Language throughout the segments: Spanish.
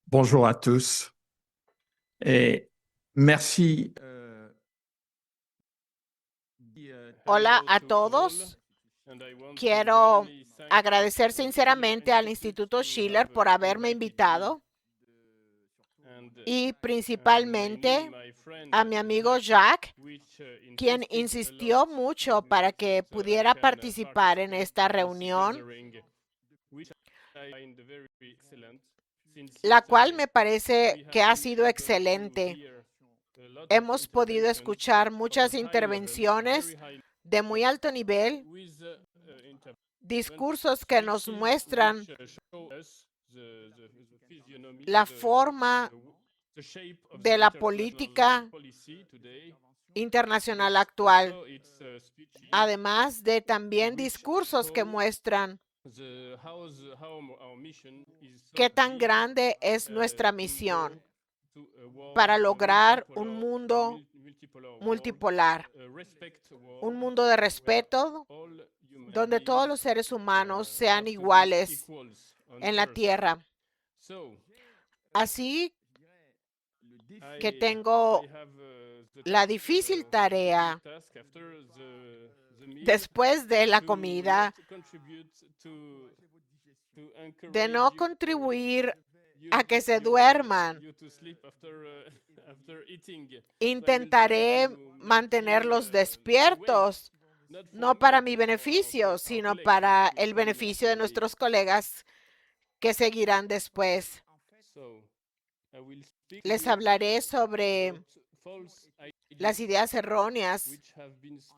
Bonjour à tous et merci. Hola a todos. Quiero agradecer sinceramente al Instituto Schiller por haberme invitado y principalmente a mi amigo Jacques, quien insistió mucho para que pudiera participar en esta reunión, la cual me parece que ha sido excelente. Hemos podido escuchar muchas intervenciones de muy alto nivel, discursos que nos muestran la forma de la política internacional actual, además de también discursos que muestran qué tan grande es nuestra misión para lograr un mundo multipolar, un mundo de respeto donde todos los seres humanos sean iguales en la Tierra. Así que tengo la difícil tarea después de la comida de no contribuir a que se duerman. Intentaré mantenerlos despiertos, no para mi beneficio, sino para el beneficio de nuestros colegas que seguirán después. Les hablaré sobre las ideas erróneas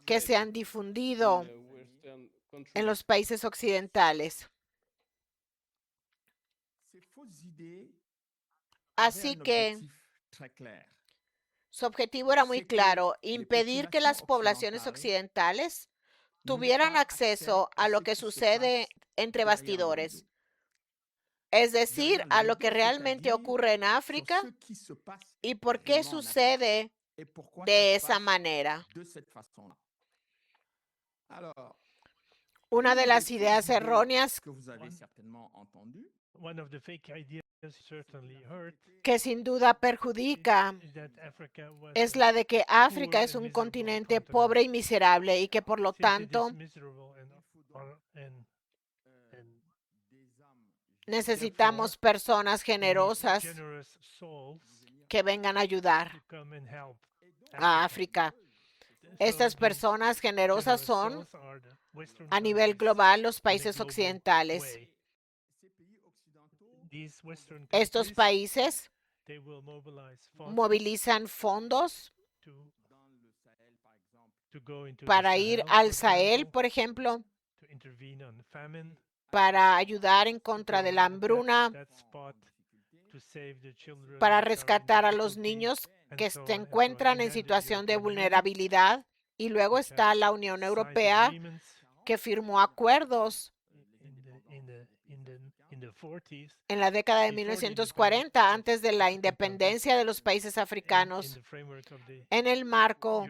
que se han difundido en los países occidentales. Así que su objetivo era muy claro: impedir que las poblaciones occidentales tuvieran acceso a lo que sucede entre bastidores, es decir, a lo que realmente ocurre en África y por qué sucede de esa manera. Una de las ideas erróneas que sin duda perjudica es la de que África es un continente pobre y miserable y que por lo tanto necesitamos personas generosas que vengan a ayudar a África. Estas personas generosas son, a nivel global, los países occidentales. Estos países movilizan fondos para ir al Sahel, por ejemplo, para ayudar en contra de la hambruna, para rescatar a los niños que se encuentran en situación de vulnerabilidad. Y luego está la Unión Europea, que firmó acuerdos en la década de 1940, antes de la independencia de los países africanos, en el marco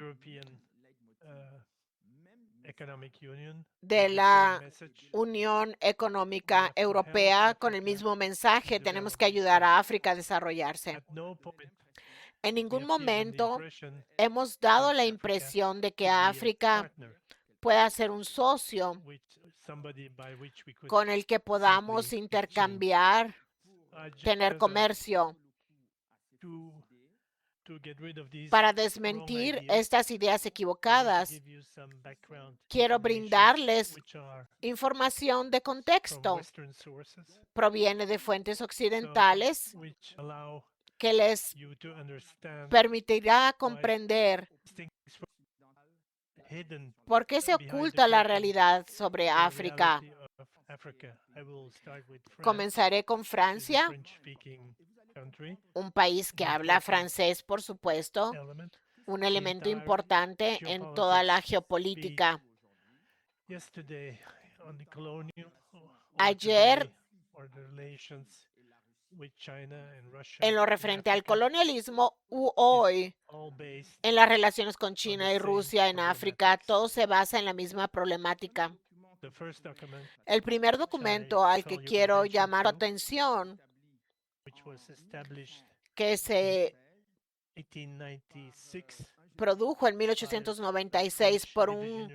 de la Unión Económica Europea, con el mismo mensaje: tenemos que ayudar a África a desarrollarse. En ningún momento hemos dado la impresión de que África pueda ser un socio con el que podamos intercambiar, tener comercio. Para desmentir estas ideas equivocadas, quiero brindarles información de contexto. Proviene de fuentes occidentales que les permitirá comprender por qué se oculta la realidad sobre África. Comenzaré con Francia, un país que habla francés, por supuesto, un elemento importante en toda la geopolítica. Ayer, en lo referente al colonialismo, u hoy, en las relaciones con China y Rusia en África, todo se basa en la misma problemática. El primer documento al que quiero llamar tu atención que se 1896 produjo en 1896 por un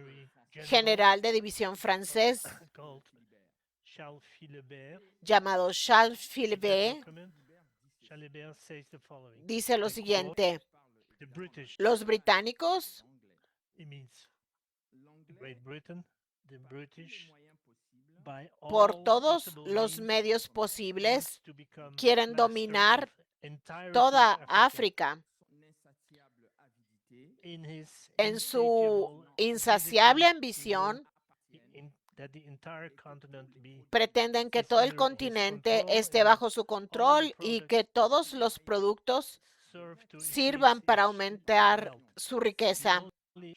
general de división francés called Charles Philibert. llamado Charles That Philibert, document, Philibert says the following. dice lo I quote, siguiente: "The British," los británicos, it means Great Britain, the British, by por all todos possible los means, medios wants posibles, to become quieren master dominar of entirety toda of Africa. África. In his En su insatiable insaciable avidity, ambición, that the entire continent be pretenden que is todo el under his continente control esté and bajo su all the control y que products todos los productos serve to sirvan increase para its aumentar wealth. su The riqueza. only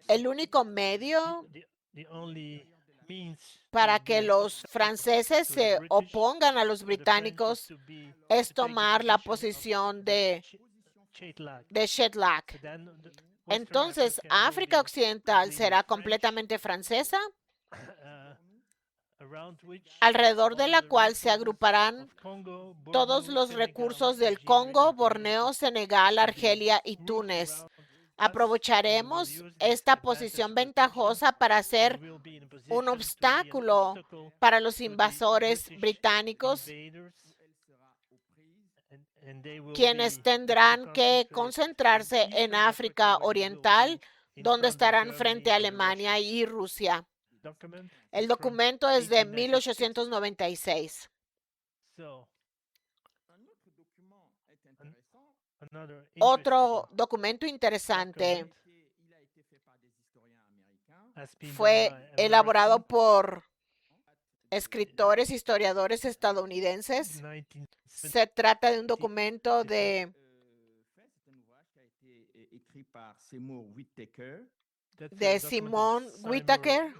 El único medio the only means para to que be los acceptable franceses to the se British, opongan a los to the French, is británicos to es take the tomar la position posición of the de Shetland. Shetland. So then the Western Entonces, Africa will África be Occidental completely será French, completamente francesa, around which alrededor de all la the cual se resources agruparán of Congo, todos Borno, los Senegal, recursos del Algeria, Congo, and Tunisia Borneo, Senegal, will be Argelia y grouped Túnez. around us, and we will Aprovecharemos use this esta advantage posición position ventajosa para and ser we'll be in a un position to be an obstáculo obstacle para los to the invasores British británicos, invaders, and they will quienes have to tendrán que concentrate in concentrarse en Eastern África Africa, where they will Oriental, be in donde front of estarán frente Germany a and Alemania Russia. y Rusia. Document El is from documento es de 1896. 1896. So, another Otro interesting documento interesante document has been done fue by elaborado American por escritores, historiadores estadounidenses. 1970. Se trata de un documento de Simon Whittaker,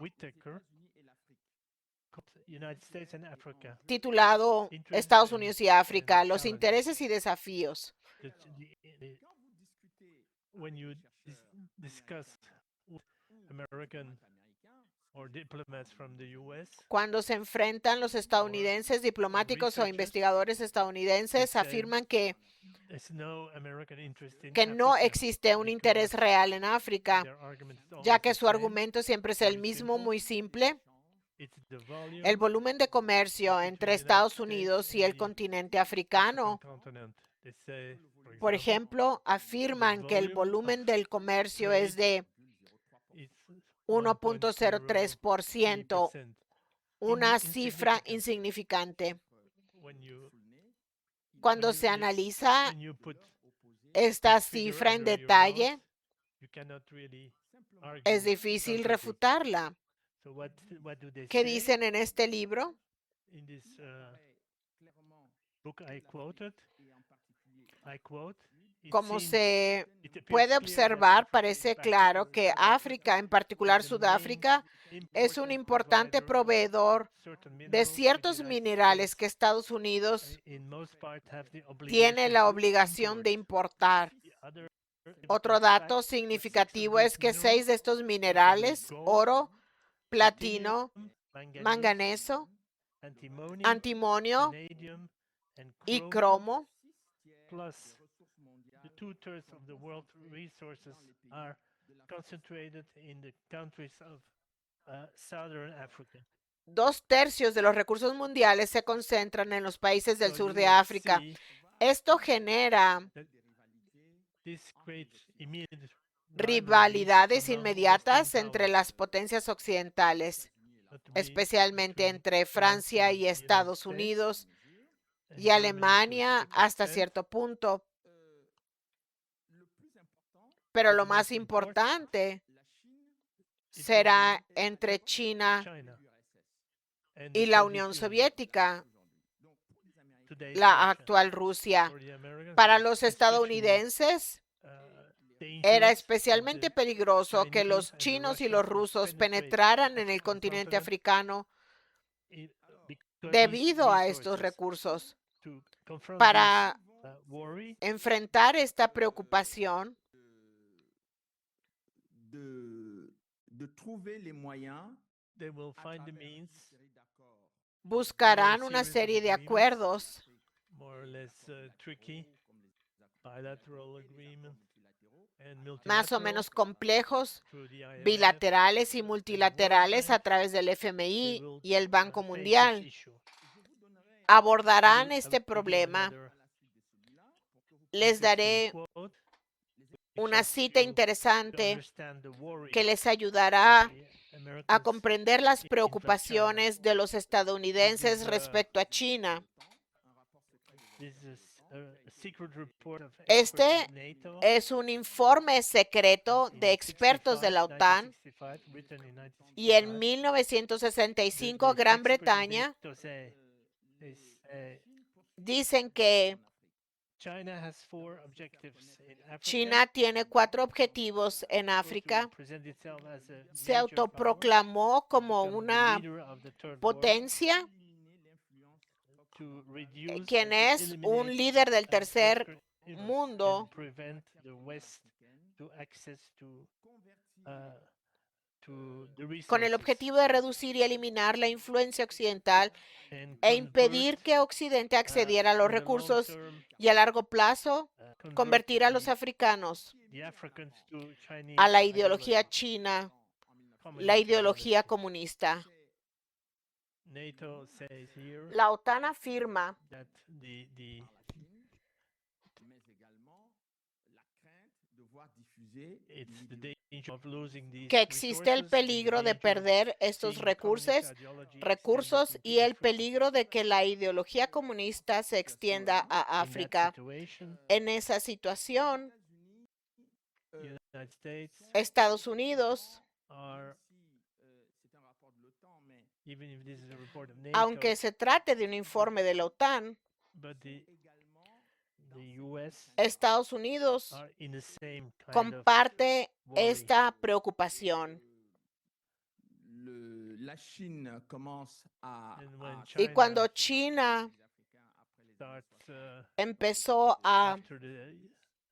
United States and Africa. titulado Estados Unidos y África, los intereses y desafíos. When you discuss with American or diplomats from the US, Cuando se enfrentan los estadounidenses, diplomáticos o investigadores estadounidenses, afirman que no American interest in no Africa, existe un interés real en África, their argument is ya always que the su same. argumento siempre es el mismo, muy simple. It's the volume El volumen de comercio entre Estados Unidos y el continente africano, continent. They say, por example, ejemplo, afirman que el volumen del comercio es de it's 1.03%, 1.03%. una cifra insignificante. Cuando se analiza When you put esta this figure cifra en under your detalle, nose, you cannot really argue es difícil contrary. refutarla. So what do they ¿Qué say? dicen en este libro? In this book I quote, it Como seems- se it appears puede clear that observar, Africa, parece in claro particular que South África, en particular is the main Sudáfrica, es un importante proveedor certain de minerals, which ciertos the United minerales que States, Estados Unidos in most part have the tiene obligation la to obligación de import. importar. The other Otro important dato fact, significativo 6 es of que these 6 de estos minerales, gold, oro, platinum, platino, manganese, manganeso, antimony, antimonio vanadium, and y chromium, cromo, plus the 2/3 of the world's resources are concentrated in the countries of Southern Africa. 2/3 de los recursos mundiales se concentran en los países del So sur you de will África. see Esto genera that this creates immediate rivalidades among inmediatas Western entre powers, las potencias occidentales, notably especialmente between entre France Francia and y the United Estados States Unidos and y Germany to a Alemania certain hasta extent. cierto punto. Pero lo más importante será entre China China and y the la Soviet Unión Union, Soviética, today's la Russia. actual Rusia. For the Americans, Para los especially, estadounidenses, dangerous era that especialmente the peligroso que Chinese los and the chinos y Russians los would rusos penetrate penetraran en el African continente continent africano because these debido a estos resources. recursos. To confront Para this worry, enfrentar esta preocupación, de trouver les moyens they will find the means buscarán una serie de acuerdos more or less tricky bilateral agreement and más o multilateral menos complejos, through the IMF. bilaterales y multilaterales a través del They FMI will y el Banco face this Mundial. issue. Abordarán I este will give you problema. another Les daré interesting quote, which una helps cita you to interesante understand the worries que les of ayudará the a Americans comprender las in front of China. preocupaciones de los estadounidenses This is, respecto a China. This is a secret report of experts Este of NATO es un informe secreto in de expertos de la OTAN 1965, written in y en 1965. 1965 The Gran experts in Bretaña NATO say, dicen que China has 4 objectives in Africa. China tiene 4 objetivos en África. To present itself as a Se major power, autoproclamó como become the una leader of the third world, potencia, to reduce quien and es un eliminate líder del tercer Western influence mundo, and prevent the West to access to the con el resources objetivo de reducir y eliminar la influencia occidental and e impedir que Occidente accediera a los in the long recursos term, y a largo plazo convert convertir a los the africanos Africans to Chinese a la ideología ideology, china, communist la ideología ideology. comunista. NATO says here La OTAN afirma that the it's the danger of losing these que existe el resources and the peligro de danger of perder estos seeing communist recursos ideology y el extended into peligro de que la ideología comunista se extienda a Africa. In África. that situation, En esa situación, United States Estados Unidos, are, even if this is a report of NATO, aunque se trate de un informe de la OTAN, but the US Estados Unidos are in the same kind of comparte worry. esta preocupación. La Chine commence And when Y China cuando China starts empezó a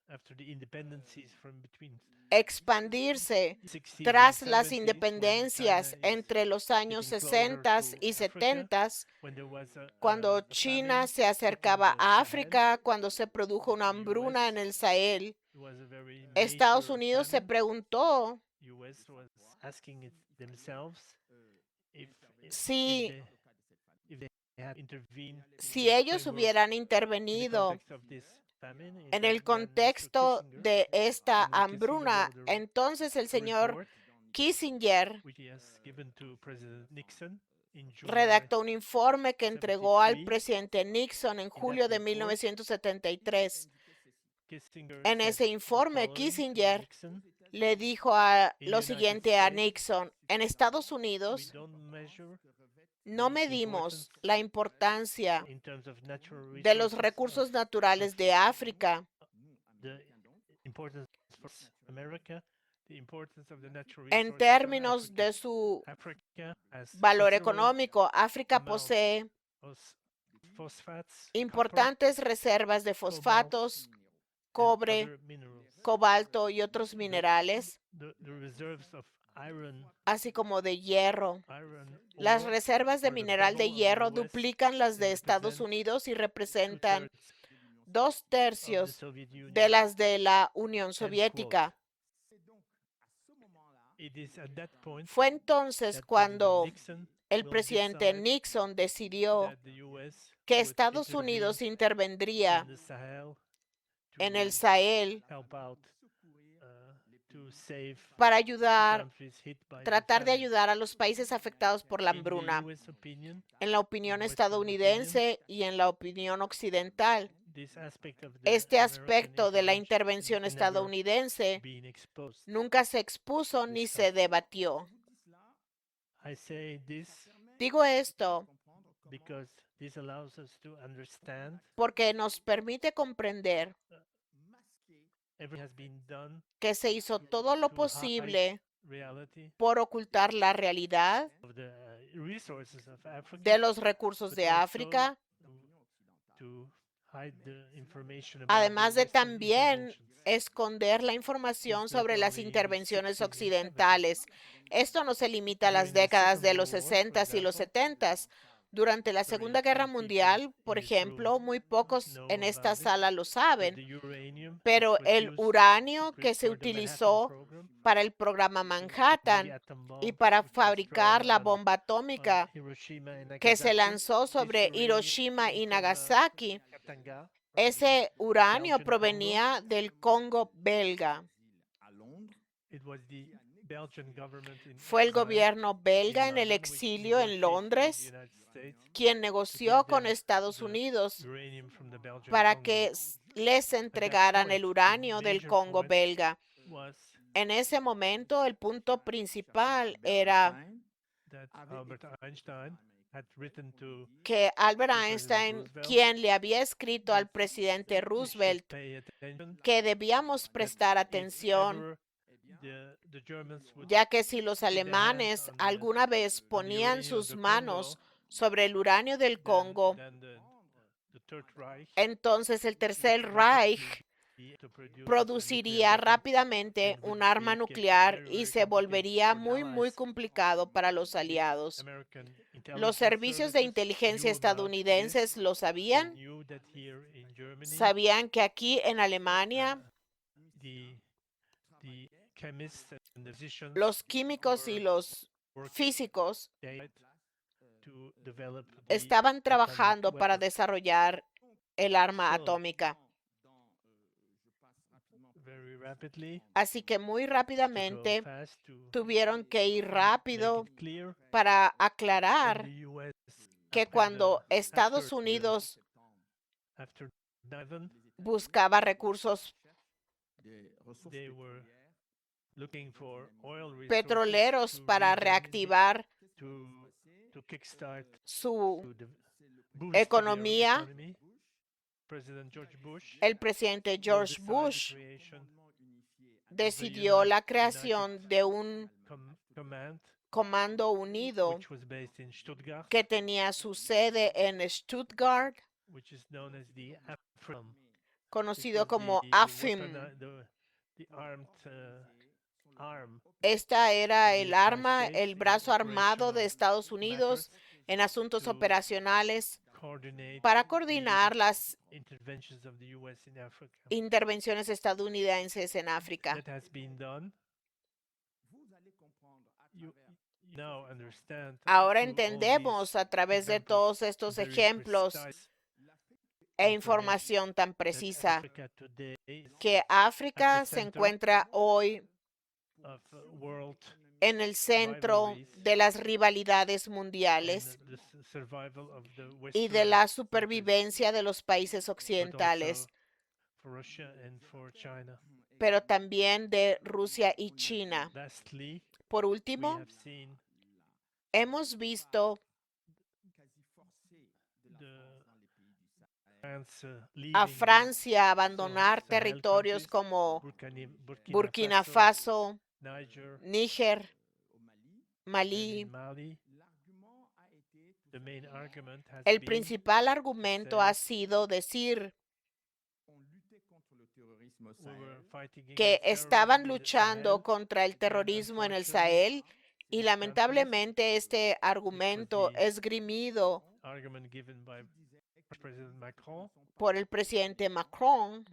after the independencies from between expandirse 60s tras and las 70s, when independencias China is entre los años getting closer 60 to y Africa, 70, when there was cuando a China famine se acercaba hitting the a Sahel, África, cuando se produjo una hambruna en el Sahel, it was a very Estados major Unidos se famine. preguntó US was asking it themselves if si, if they had intervened in si the ellos framework, hubieran in the intervenido context of this famine, en then el Mr. contexto Kissinger, de esta Henry Kissinger, hambruna. wrote a Entonces el señor report Kissinger which he has given to President Nixon in July redactó un informe que entregó al 73. presidente Nixon en julio de report, 1973. Kissinger En said ese the informe, following to Kissinger Nixon: le dijo In lo the siguiente United a States, Nixon: en Estados we Unidos don't measure no the medimos importance la importancia in terms of natural de los resources recursos of naturales de África, the importance for America, the importance of the natural en resources of términos Africa. de su Africa has valor considerable económico. África amount posee of phosphates, importantes reservas de copper, fosfatos, cobalt, and cobre, other minerals. cobalto y otros minerales, The reserves of iron así como de hierro. Las ore reservas de are the mineral de double of the hierro US duplican las de and Estados represent Unidos y representan 2/3 dos of the tercios Soviet Union. de las de la Unión End Soviética. It is at that point Fue entonces that cuando President Nixon el will presidente decide Nixon decidió that the US que would Estados intervene Unidos in intervendría the Sahel en el to Sahel help out to save para ayudar, countries hit by the tratar de famine. ayudar a los países afectados por la In the hambruna. US opinion, En la opinión Western estadounidense y en la opinión occidental, this aspect of the este American aspecto de la intervención intervention has never estadounidense been exposed. nunca se expuso ni se debatió. I say this Digo esto because this allows us to understand porque nos permite comprender everything has been done que se hizo todo lo to hide posible reality por ocultar la realidad of the resources of Africa, de los recursos but de also África, to hide the information about además the de Western también interventions. esconder la información It's not sobre las only in the intervenciones 60s and 70s. occidentales. Esto no se limita a las During the décadas Second de los World War, for 60 y los example, 70. Durante la Segunda Guerra Mundial, por ejemplo, muy pocos en esta sala lo saben, pero el uranio que se utilizó para el programa Manhattan y para fabricar la bomba atómica que se lanzó sobre Hiroshima y Nagasaki, ese uranio provenía del Congo belga. Fue el gobierno belga en el exilio en Londres quien negoció con Estados Unidos para que les entregaran el uranio del Congo belga. En ese momento, el punto principal era que Albert Einstein, quien le había escrito al presidente Roosevelt que debíamos prestar atención, ya que si los alemanes alguna vez ponían sus manos sobre el uranio del Congo, entonces el Tercer Reich produciría rápidamente un arma nuclear y se volvería muy complicado para los aliados. Los servicios de inteligencia estadounidenses lo sabían. Sabían que aquí en Alemania los químicos y los físicos estaban trabajando para desarrollar el arma atómica. Así que muy rápidamente tuvieron que ir rápido para aclarar que cuando Estados Unidos buscaba recursos petroleros para reactivar su economía, el presidente George Bush decidió la creación de un comando unido que tenía su sede en Stuttgart, conocido como AFIM. Esta era el arma, el brazo armado de Estados Unidos en asuntos operacionales para coordinar las intervenciones estadounidenses en África. Ahora entendemos a través de todos estos ejemplos e información tan precisa que África se encuentra hoy en el centro de las rivalidades mundiales y de la supervivencia de los países occidentales, pero también de Rusia y China. Por último, hemos visto a Francia abandonar territorios como Burkina Faso, Níger, Malí. El principal argumento ha sido decir que estaban luchando contra el terrorismo en el Sahel y lamentablemente este argumento esgrimido por el presidente Macron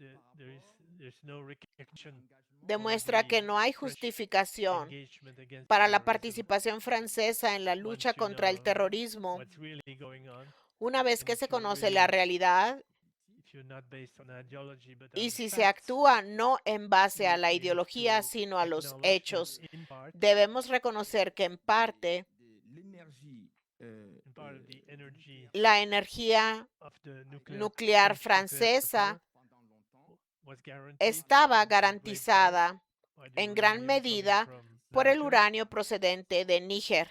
demuestra que no hay justificación para la participación francesa en la lucha contra el terrorismo. Una vez que se conoce la realidad y si se actúa no en base a la ideología, sino a los hechos, debemos reconocer que en parte la energía nuclear francesa estaba garantizada en gran medida por el uranio procedente de Níger,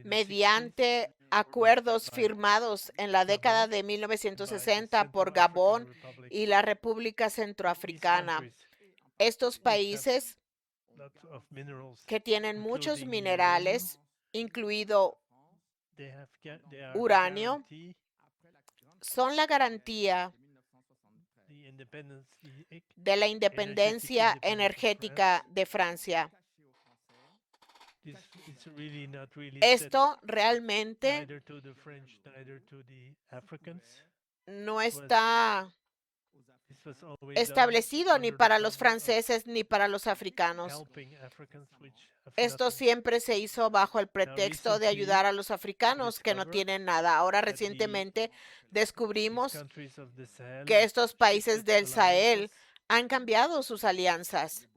mediante acuerdos firmados en la década de 1960 por Gabón y la República Centroafricana. Estos países que tienen muchos minerales, incluido uranio, son la garantía de la independencia energética de Francia. Esto realmente no está establecido ni para los franceses ni para los africanos. Esto siempre se hizo bajo el pretexto de ayudar a los africanos que no tienen nada. Ahora recientemente descubrimos que estos países del Sahel han cambiado sus alianzas.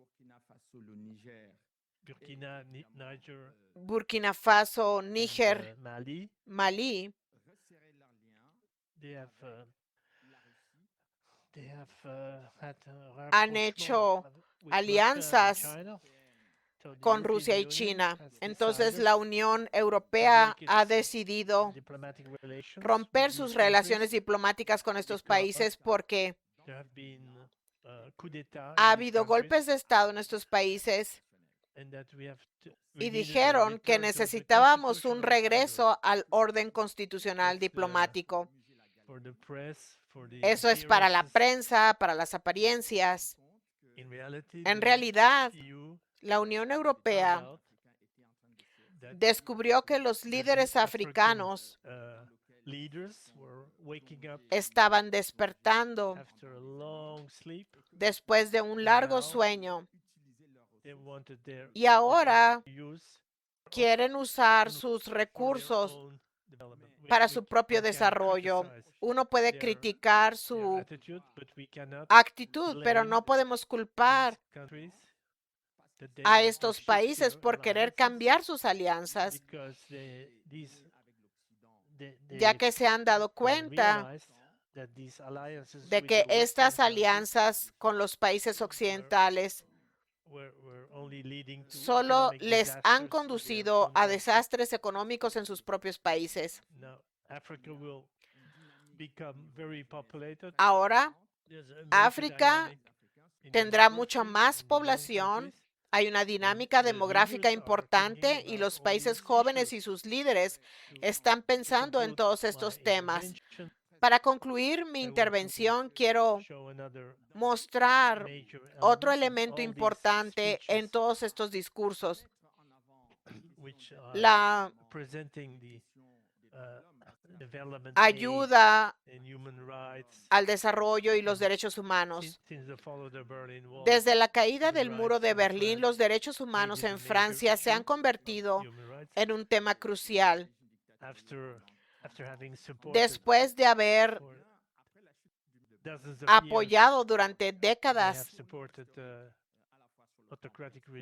Burkina Faso, Níger, Malí han hecho alianzas con Rusia y China. Entonces, la Unión Europea ha decidido romper sus relaciones diplomáticas con estos países porque ha habido golpes de Estado en estos países y dijeron que necesitábamos un regreso al orden constitucional diplomático. Eso es para la prensa, para las apariencias. En realidad, la Unión Europea descubrió que los líderes africanos estaban despertando después de un largo sueño y ahora quieren usar sus recursos para su propio desarrollo. Uno puede criticar su actitud, pero no podemos culpar a estos países por querer cambiar sus alianzas, ya que se han dado cuenta de que estas alianzas con los países occidentales solo les han conducido a desastres económicos en sus propios países. Ahora, África tendrá mucha más población. Hay una dinámica demográfica importante y los países jóvenes y sus líderes están pensando en todos estos temas. Para concluir mi intervención, quiero mostrar otro elemento importante en todos estos discursos. La ayuda al desarrollo y los derechos humanos. Desde la caída del muro de Berlín, los derechos humanos en Francia se han convertido en un tema crucial. Después de haber apoyado durante décadas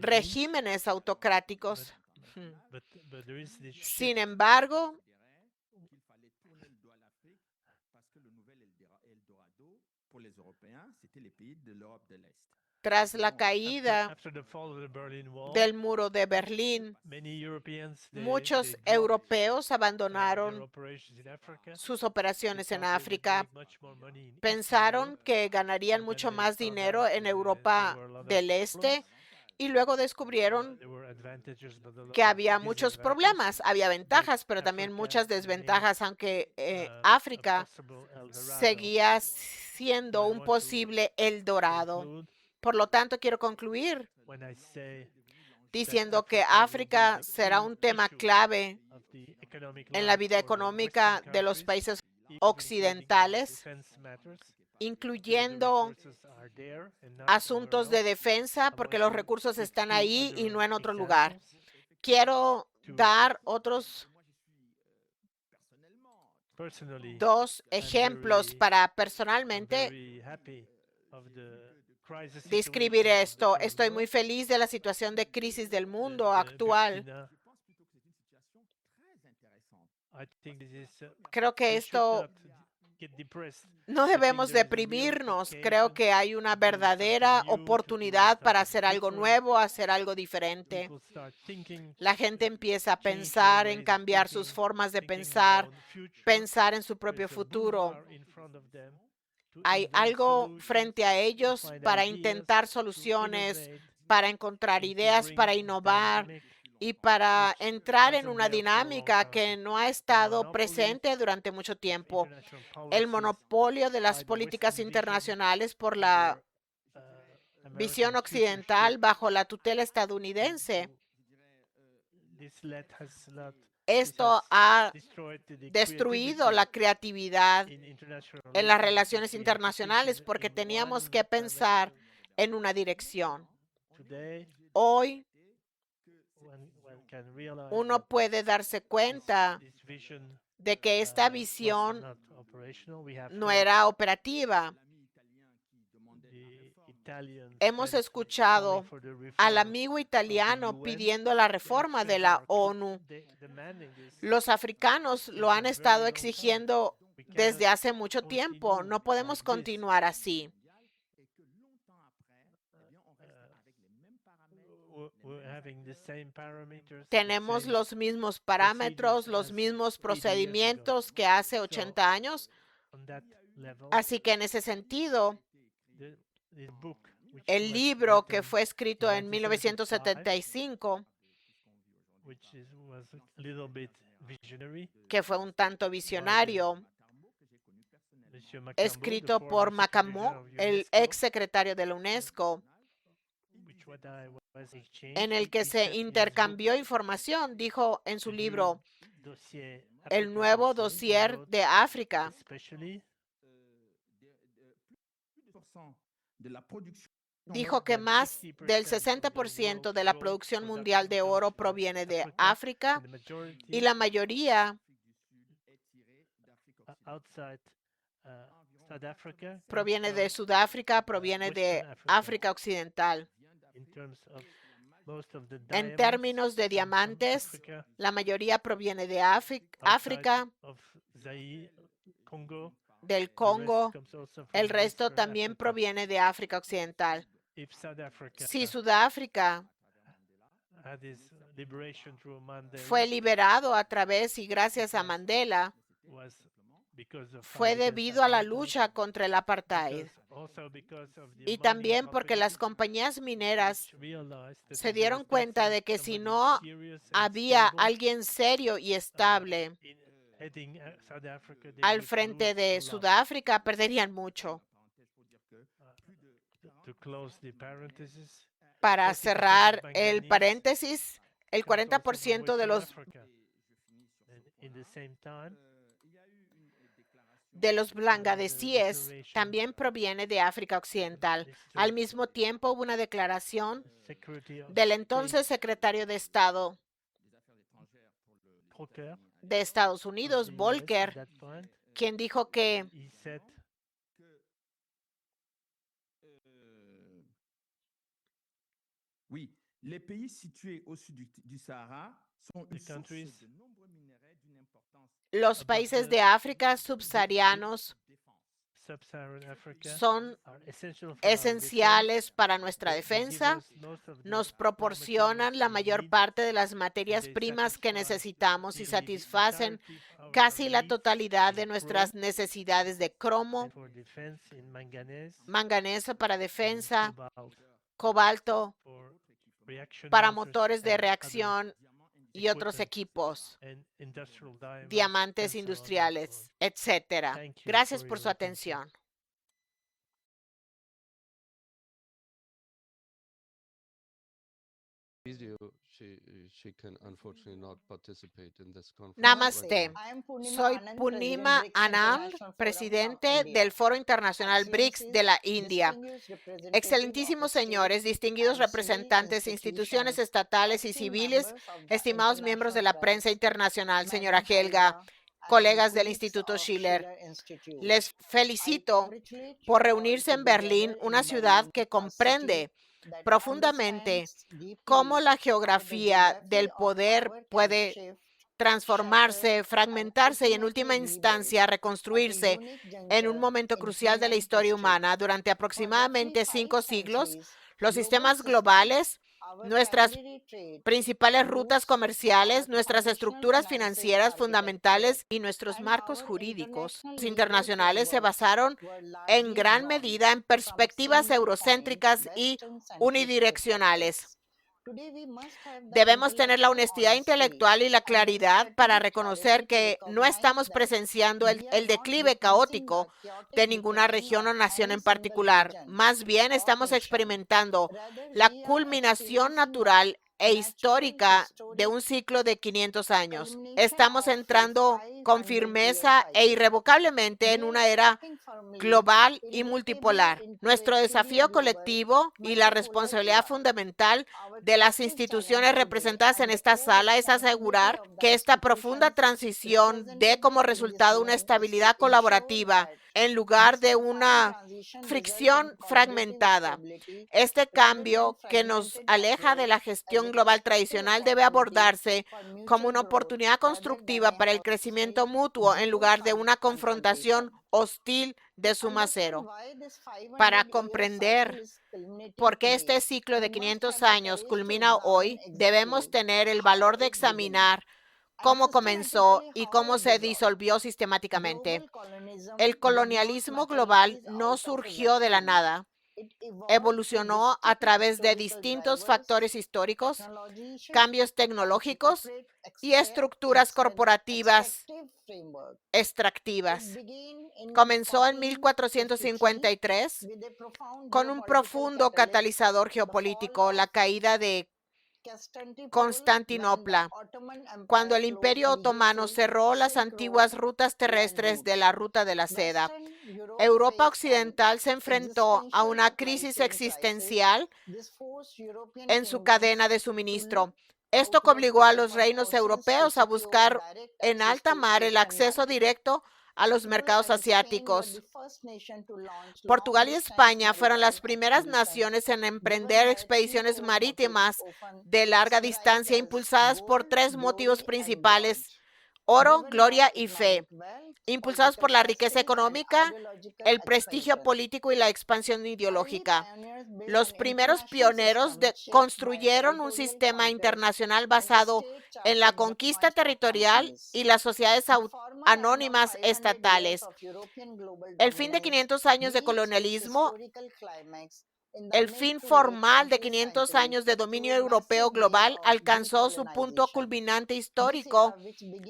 regímenes autocráticos. Sin embargo, tras la caída del muro de Berlín, muchos europeos abandonaron sus operaciones en África. Pensaron que ganarían mucho más dinero en Europa del Este y luego descubrieron que había muchos problemas. Había ventajas, pero también muchas desventajas, aunque África seguía siendo un posible Eldorado. Por lo tanto, quiero concluir diciendo que África será un tema clave en la vida económica de los países occidentales, incluyendo asuntos de defensa, porque los recursos están ahí y no en otro lugar. Quiero dar otros dos ejemplos para personalmente describir esto. Estoy muy feliz de la situación de crisis del mundo actual. Creo que esto no debemos deprimirnos. Creo que hay una verdadera oportunidad para hacer algo nuevo, hacer algo diferente. La gente empieza a pensar en cambiar sus formas de pensar, pensar en su propio futuro. Hay algo frente a ellos para intentar soluciones, para encontrar ideas, para innovar y para entrar en una dinámica que no ha estado presente durante mucho tiempo. El monopolio de las políticas internacionales por la visión occidental bajo la tutela estadounidense Esto ha destruido la creatividad en las relaciones internacionales porque teníamos que pensar en una dirección. Hoy uno puede darse cuenta de que esta visión no era operativa. Hemos escuchado al amigo italiano pidiendo la reforma de la ONU. Los africanos lo han estado exigiendo desde hace mucho tiempo. No podemos continuar así. Tenemos los mismos parámetros, los mismos procedimientos que hace 80 años. Así que en ese sentido, el libro que fue escrito en 1975, que fue un tanto visionario, escrito por Macamó, el ex secretario de la UNESCO, en el que se intercambió información, dijo en su libro, el nuevo dossier de África, dijo que más del 60% de la producción mundial de oro proviene de África y la mayoría proviene de Sudáfrica, proviene de África Occidental. En términos de diamantes, la mayoría proviene de África, del Congo, el resto también proviene de África Occidental. Si Sudáfrica fue liberado a través y gracias a Mandela, fue debido a la lucha contra el apartheid. Y también porque las compañías mineras se dieron cuenta de que si no había alguien serio y estable al frente de Sudáfrica, perderían mucho. Para cerrar el paréntesis, el 40% de los bangladesíes también proviene de África Occidental. Al mismo tiempo, hubo una declaración del entonces secretario de Estado de Estados Unidos, Volcker, quien dijo que les pays situés au sud du Sahara sont une source de nombreux minerais d'une importance. Los países de África subsaharianos son esenciales para nuestra defensa, nos proporcionan la mayor parte de las materias primas que necesitamos y satisfacen casi la totalidad de nuestras necesidades de cromo, manganeso para defensa, cobalto para motores de reacción y otros equipos, diamantes industriales, etcétera. Gracias por su atención. Namaste. Soy Punima Anand, presidente del Foro Internacional BRICS de la India. Excelentísimos señores, distinguidos representantes, instituciones estatales y civiles, estimados miembros de la prensa internacional, señora Helga, colegas del Instituto Schiller, les felicito por reunirse en Berlín, una ciudad que comprende profundamente cómo la geografía del poder puede transformarse, fragmentarse y en última instancia reconstruirse en un momento crucial de la historia humana. Durante aproximadamente 5 siglos, los sistemas globales, nuestras principales rutas comerciales, nuestras estructuras financieras fundamentales y nuestros marcos jurídicos internacionales se basaron en gran medida en perspectivas eurocéntricas y unidireccionales. Debemos tener la honestidad intelectual y la claridad para reconocer que no estamos presenciando el declive caótico de ninguna región o nación en particular. Más bien, estamos experimentando la culminación natural e histórica de un ciclo de 500 años. Estamos entrando con firmeza e irrevocablemente en una era global y multipolar. Nuestro desafío colectivo y la responsabilidad fundamental de las instituciones representadas en esta sala es asegurar que esta profunda transición dé como resultado una estabilidad colaborativa en lugar de una fricción fragmentada. Este cambio que nos aleja de la gestión global tradicional debe abordarse como una oportunidad constructiva para el crecimiento mutuo en lugar de una confrontación hostil de suma cero. Para comprender por qué este ciclo de 500 años culmina hoy, debemos tener el valor de examinar cómo comenzó y cómo se disolvió sistemáticamente. El colonialismo global no surgió de la nada. Evolucionó a través de distintos factores históricos, cambios tecnológicos y estructuras corporativas extractivas. Comenzó en 1453 con un profundo catalizador geopolítico, la caída de Constantinopla, cuando el Imperio Otomano cerró las antiguas rutas terrestres de la Ruta de la Seda. Europa Occidental se enfrentó a una crisis existencial en su cadena de suministro. Esto obligó a los reinos europeos a buscar en alta mar el acceso directo a los mercados asiáticos. Portugal y España fueron las primeras naciones en emprender expediciones marítimas de larga distancia impulsadas por tres motivos principales: oro, gloria y fe. Impulsados por la riqueza económica, el prestigio político y la expansión ideológica. Los primeros pioneros construyeron un sistema internacional basado en la conquista territorial y las sociedades anónimas estatales. El fin de 500 años de colonialismo, el fin formal de 500 años de dominio europeo global, alcanzó su punto culminante histórico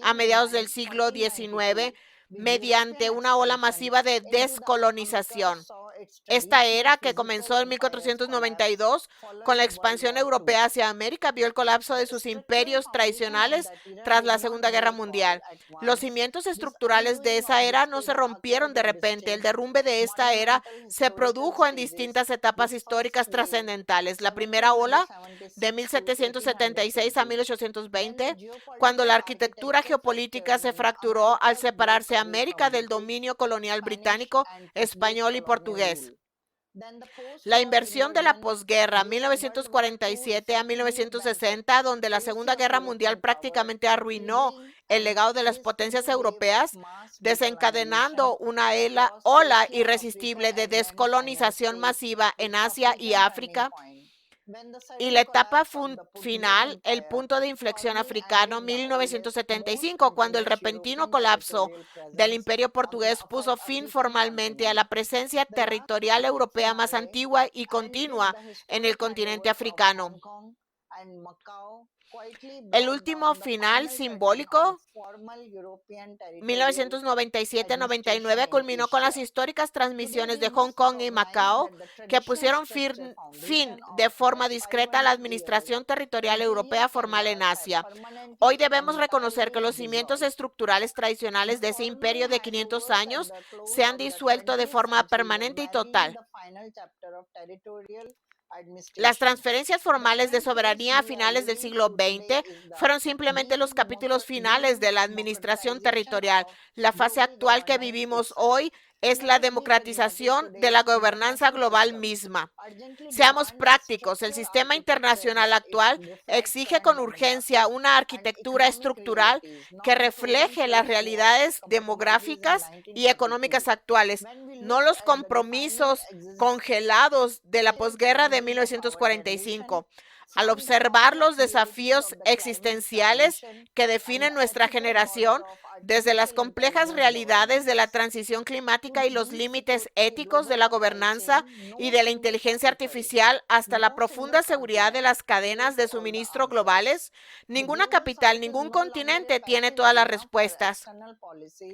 a mediados del siglo XIX mediante una ola masiva de descolonización. Esta era, que comenzó en 1492 con la expansión europea hacia América, vio el colapso de sus imperios tradicionales tras la Segunda Guerra Mundial. Los cimientos estructurales de esa era no se rompieron de repente. El derrumbe de esta era se produjo en distintas etapas históricas trascendentales. La primera ola, de 1776 a 1820, cuando la arquitectura geopolítica se fracturó al separarse América del dominio colonial británico, español y portugués. La inversión de la posguerra, 1947 a 1960, donde la Segunda Guerra Mundial prácticamente arruinó el legado de las potencias europeas, desencadenando una ola irresistible de descolonización masiva en Asia y África. Y la etapa final, el punto de inflexión africano, 1975, cuando el repentino colapso del Imperio portugués puso fin formalmente a la presencia territorial europea más antigua y continua en el continente africano. El último final simbólico, 1997-99, culminó con las históricas transmisiones de Hong Kong y Macao, que pusieron fin de forma discreta a la administración territorial europea formal en Asia. Hoy debemos reconocer que los cimientos estructurales tradicionales de ese imperio de 500 años se han disuelto de forma permanente y total. Las transferencias formales de soberanía a finales del siglo XX fueron simplemente los capítulos finales de la administración territorial. La fase actual que vivimos hoy es la democratización de la gobernanza global misma. Seamos prácticos, el sistema internacional actual exige con urgencia una arquitectura estructural que refleje las realidades demográficas y económicas actuales, no los compromisos congelados de la posguerra de 1945. Al observar los desafíos existenciales que definen nuestra generación, desde las complejas realidades de la transición climática y los límites éticos de la gobernanza y de la inteligencia artificial hasta la profunda seguridad de las cadenas de suministro globales, ninguna capital, ningún continente tiene todas las respuestas.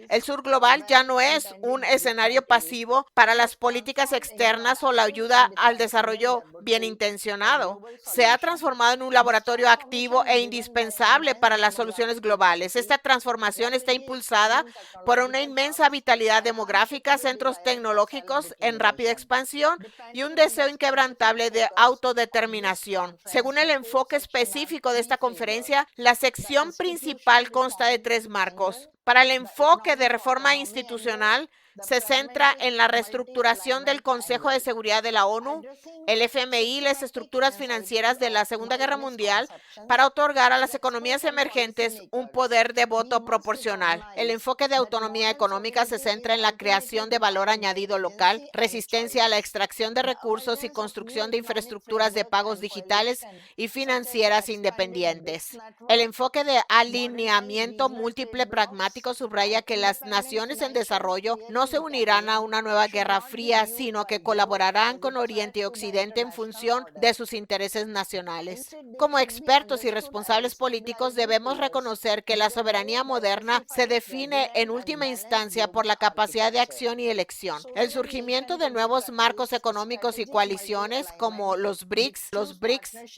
El sur global ya no es un escenario pasivo para las políticas externas o la ayuda al desarrollo bien intencionado. Se ha transformado en un laboratorio activo e indispensable para las soluciones globales. Esta transformación está impulsada por una inmensa vitalidad demográfica, centros tecnológicos en rápida expansión y un deseo inquebrantable de autodeterminación. Según el enfoque específico de esta conferencia, la sección principal consta de 3 marcos. Para el enfoque de reforma institucional, se centra en la reestructuración del Consejo de Seguridad de la ONU, el FMI y las estructuras financieras de la Segunda Guerra Mundial para otorgar a las economías emergentes un poder de voto proporcional. El enfoque de autonomía económica se centra en la creación de valor añadido local, resistencia a la extracción de recursos y construcción de infraestructuras de pagos digitales y financieras independientes. El enfoque de alineamiento múltiple pragmático subraya que las naciones en desarrollo no se unirán a una nueva guerra fría, sino que colaborarán con Oriente y Occidente en función de sus intereses nacionales. Como expertos y responsables políticos, debemos reconocer que la soberanía moderna se define en última instancia por la capacidad de acción y elección. El surgimiento de nuevos marcos económicos y coaliciones como los BRICS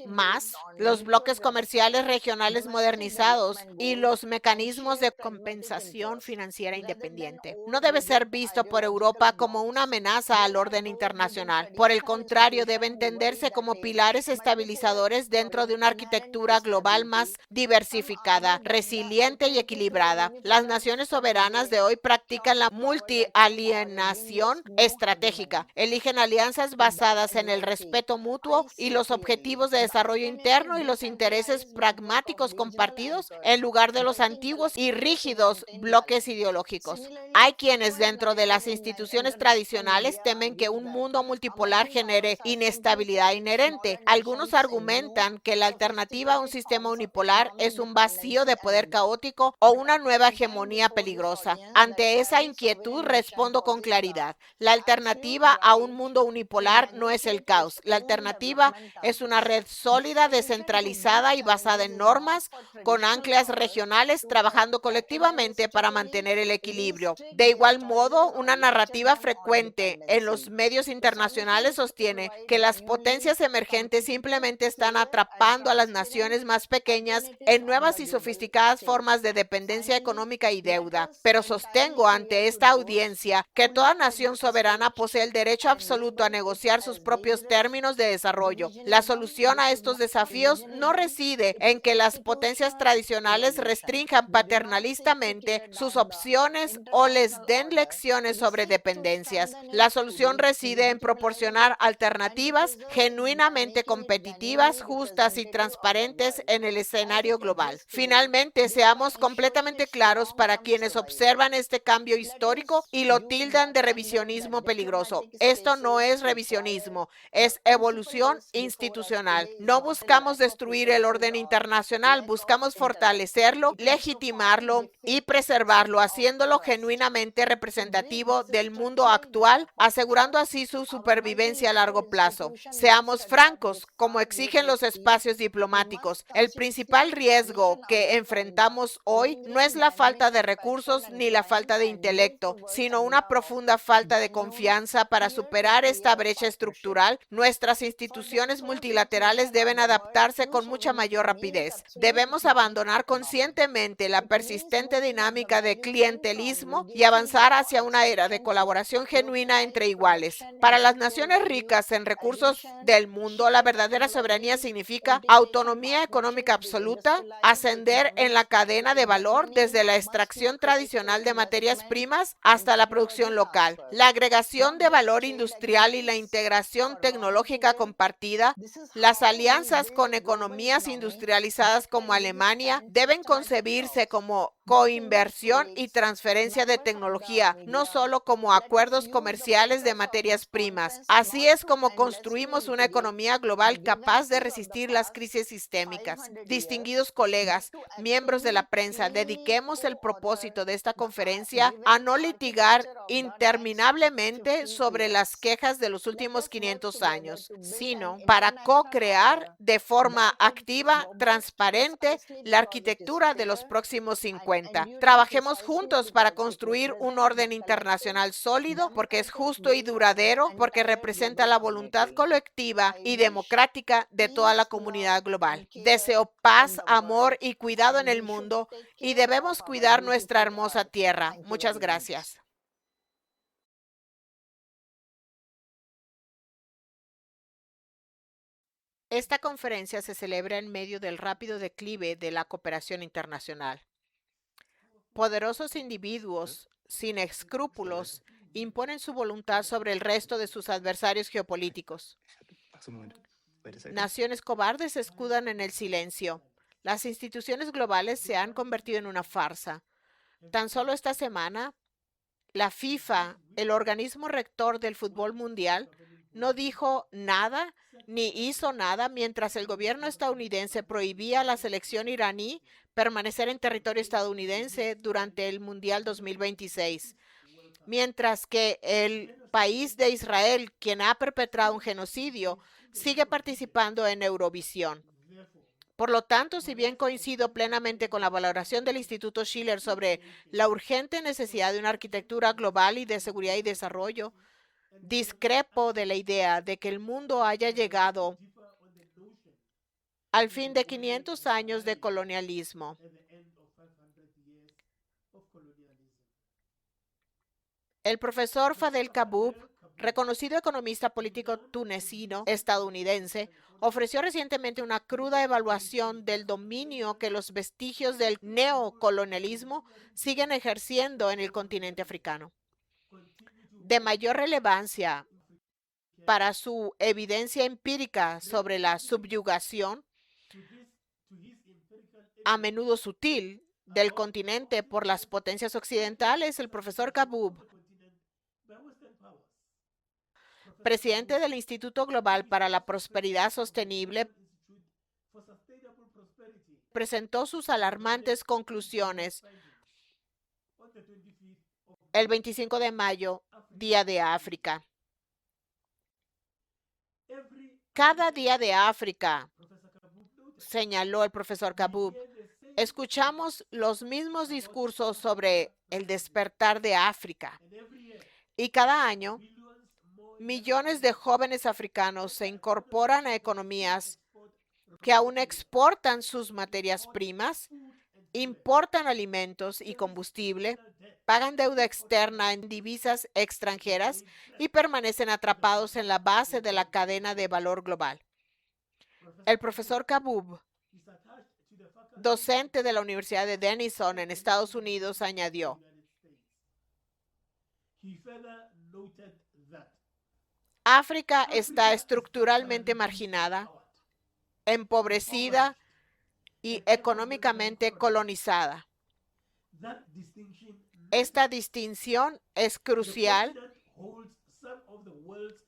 más, los bloques comerciales regionales modernizados y los mecanismos de compensación financiera independiente, no debe ser visto por Europa como una amenaza al orden internacional. Por el contrario, debe entenderse como pilares estabilizadores dentro de una arquitectura global más diversificada, resiliente y equilibrada. Las naciones soberanas de hoy practican la multialienación estratégica, eligen alianzas basadas en el respeto mutuo y los objetivos de desarrollo interno y los intereses pragmáticos compartidos en lugar de los antiguos y rígidos bloques ideológicos. Hay quienes dentro de las instituciones tradicionales temen que un mundo multipolar genere inestabilidad inherente. Algunos argumentan que la alternativa a un sistema unipolar es un vacío de poder caótico o una nueva hegemonía peligrosa. Ante esa inquietud respondo con claridad. La alternativa a un mundo unipolar no es el caos. La alternativa es una red sólida, descentralizada y basada en normas, con anclas regionales, trabajando colectivamente para mantener el equilibrio. De igual modo, una narrativa frecuente en los medios internacionales sostiene que las potencias emergentes simplemente están atrapando a las naciones más pequeñas en nuevas y sofisticadas formas de dependencia económica y deuda. Pero sostengo ante esta audiencia que toda nación soberana posee el derecho absoluto a negociar sus propios términos de desarrollo. La solución a estos desafíos no reside en que las potencias tradicionales restrinjan paternalistamente sus opciones o les den lecciones sobre dependencias. La solución reside en proporcionar alternativas genuinamente competitivas, justas y transparentes en el escenario global. Finalmente, seamos completamente claros para quienes observan este cambio histórico y lo tildan de revisionismo peligroso. Esto no es revisionismo, es evolución institucional. No buscamos destruir el orden internacional, buscamos fortalecerlo, legitimarlo y preservarlo, haciéndolo genuinamente representativo del mundo actual, asegurando así su supervivencia a largo plazo. Seamos francos, como exigen los espacios diplomáticos. El principal riesgo que enfrentamos hoy no es la falta de recursos ni la falta de intelecto, sino una profunda falta de confianza. Para superar esta brecha estructural, nuestras instituciones multilaterales deben adaptarse con mucha mayor rapidez. Debemos abandonar conscientemente la persistente dinámica de clientelismo y avanzar hacia una era de colaboración genuina entre iguales. Para las naciones ricas en recursos del mundo, la verdadera soberanía significa autonomía económica absoluta, ascender en la cadena de valor desde la extracción tradicional de materias primas hasta la producción local, la agregación de valor industrial y la integración tecnológica compartida. Las alianzas con economías industrializadas como Alemania deben concebirse como coinversión y transferencia de tecnología, no solo como acuerdos comerciales de materias primas. Así es como construimos una economía global capaz de resistir las crisis sistémicas. Distinguidos colegas, miembros de la prensa, dediquemos el propósito de esta conferencia a no litigar interminablemente sobre las quejas de los últimos 500 años, sino para co-crear de forma activa, transparente, la arquitectura de los próximos 50. Trabajemos juntos para construir un orden internacional sólido, porque es justo y duradero, porque representa la voluntad colectiva y democrática de toda la comunidad global. Deseo paz, amor y cuidado en el mundo, y debemos cuidar nuestra hermosa tierra. Muchas gracias. Esta conferencia se celebra en medio del rápido declive de la cooperación internacional. Poderosos individuos, sin escrúpulos, imponen su voluntad sobre el resto de sus adversarios geopolíticos. Naciones cobardes se escudan en el silencio. Las instituciones globales se han convertido en una farsa. Tan solo esta semana, la FIFA, el organismo rector del fútbol mundial, no dijo nada ni hizo nada mientras el gobierno estadounidense prohibía a la selección iraní permanecer en territorio estadounidense durante el Mundial 2026, mientras que el país de Israel, quien ha perpetrado un genocidio, sigue participando en Eurovisión. Por lo tanto, si bien coincido plenamente con la valoración del Instituto Schiller sobre la urgente necesidad de una arquitectura global y de seguridad y desarrollo, discrepo de la idea de que el mundo haya llegado al fin de 500 años de colonialismo. El profesor Fadel Kaboub, reconocido economista político tunecino estadounidense, ofreció recientemente una cruda evaluación del dominio que los vestigios del neocolonialismo siguen ejerciendo en el continente africano. De mayor relevancia para su evidencia empírica sobre la subyugación, a menudo sutil, del continente por las potencias occidentales, el profesor Kaboub, presidente del Instituto Global para la Prosperidad Sostenible, presentó sus alarmantes conclusiones el 25 de mayo, Día de África. Cada día de África, señaló el profesor Kaboub, escuchamos los mismos discursos sobre el despertar de África. Y cada año, millones de jóvenes africanos se incorporan a economías que aún exportan sus materias primas, importan alimentos y combustible, pagan deuda externa en divisas extranjeras y permanecen atrapados en la base de la cadena de valor global. El profesor Kaboub, docente de la Universidad de Denison en Estados Unidos, añadió: África está estructuralmente marginada, empobrecida y económicamente colonizada. Esta distinción es crucial.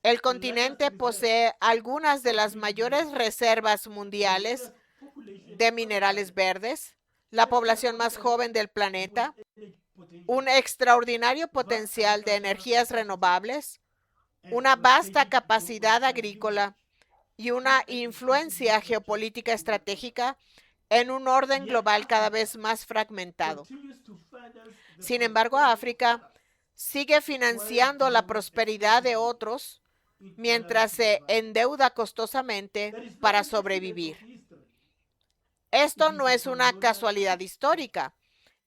El continente posee algunas de las mayores reservas mundiales de minerales verdes, la población más joven del planeta, un extraordinario potencial de energías renovables, una vasta capacidad agrícola y una influencia geopolítica estratégica en un orden global cada vez más fragmentado. Sin embargo, África sigue financiando la prosperidad de otros mientras se endeuda costosamente para sobrevivir. Esto no es una casualidad histórica,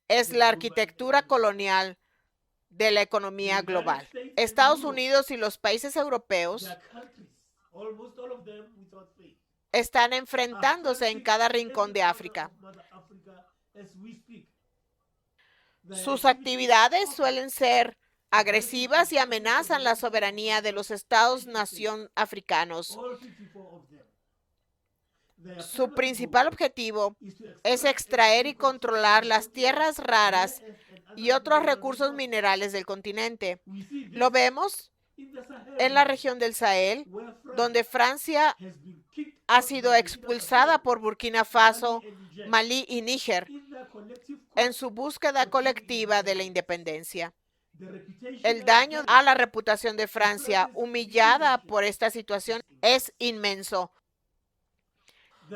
es la arquitectura colonial de la economía global. Estados Unidos y los países europeos están enfrentándose en cada rincón de África. Sus actividades suelen ser agresivas y amenazan la soberanía de los estados-nación africanos. Su principal objetivo es extraer y controlar las tierras raras y otros recursos minerales del continente. Lo vemos en la región del Sahel, donde Francia ha sido expulsada por Burkina Faso, Malí y Níger en su búsqueda colectiva de la independencia. El daño a la reputación de Francia, humillada por esta situación, es inmenso.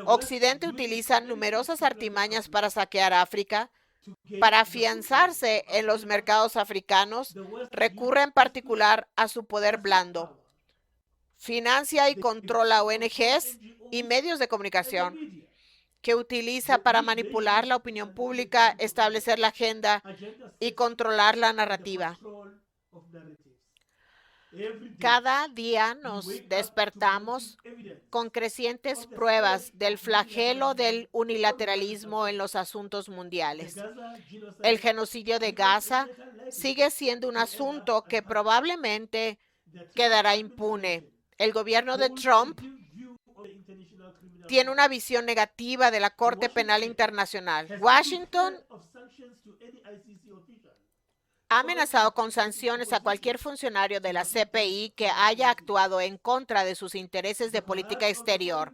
Occidente utiliza numerosas artimañas para saquear África. Para afianzarse en los mercados africanos, recurre en particular a su poder blando. Financia y controla ONGs y medios de comunicación que utiliza para manipular la opinión pública, establecer la agenda y controlar la narrativa. Cada día nos despertamos con crecientes pruebas del flagelo del unilateralismo en los asuntos mundiales. El genocidio de Gaza sigue siendo un asunto que probablemente quedará impune. El gobierno de Trump tiene una visión negativa de la Corte Penal Internacional. Washington ha amenazado con sanciones a cualquier funcionario de la CPI que haya actuado en contra de sus intereses de política exterior.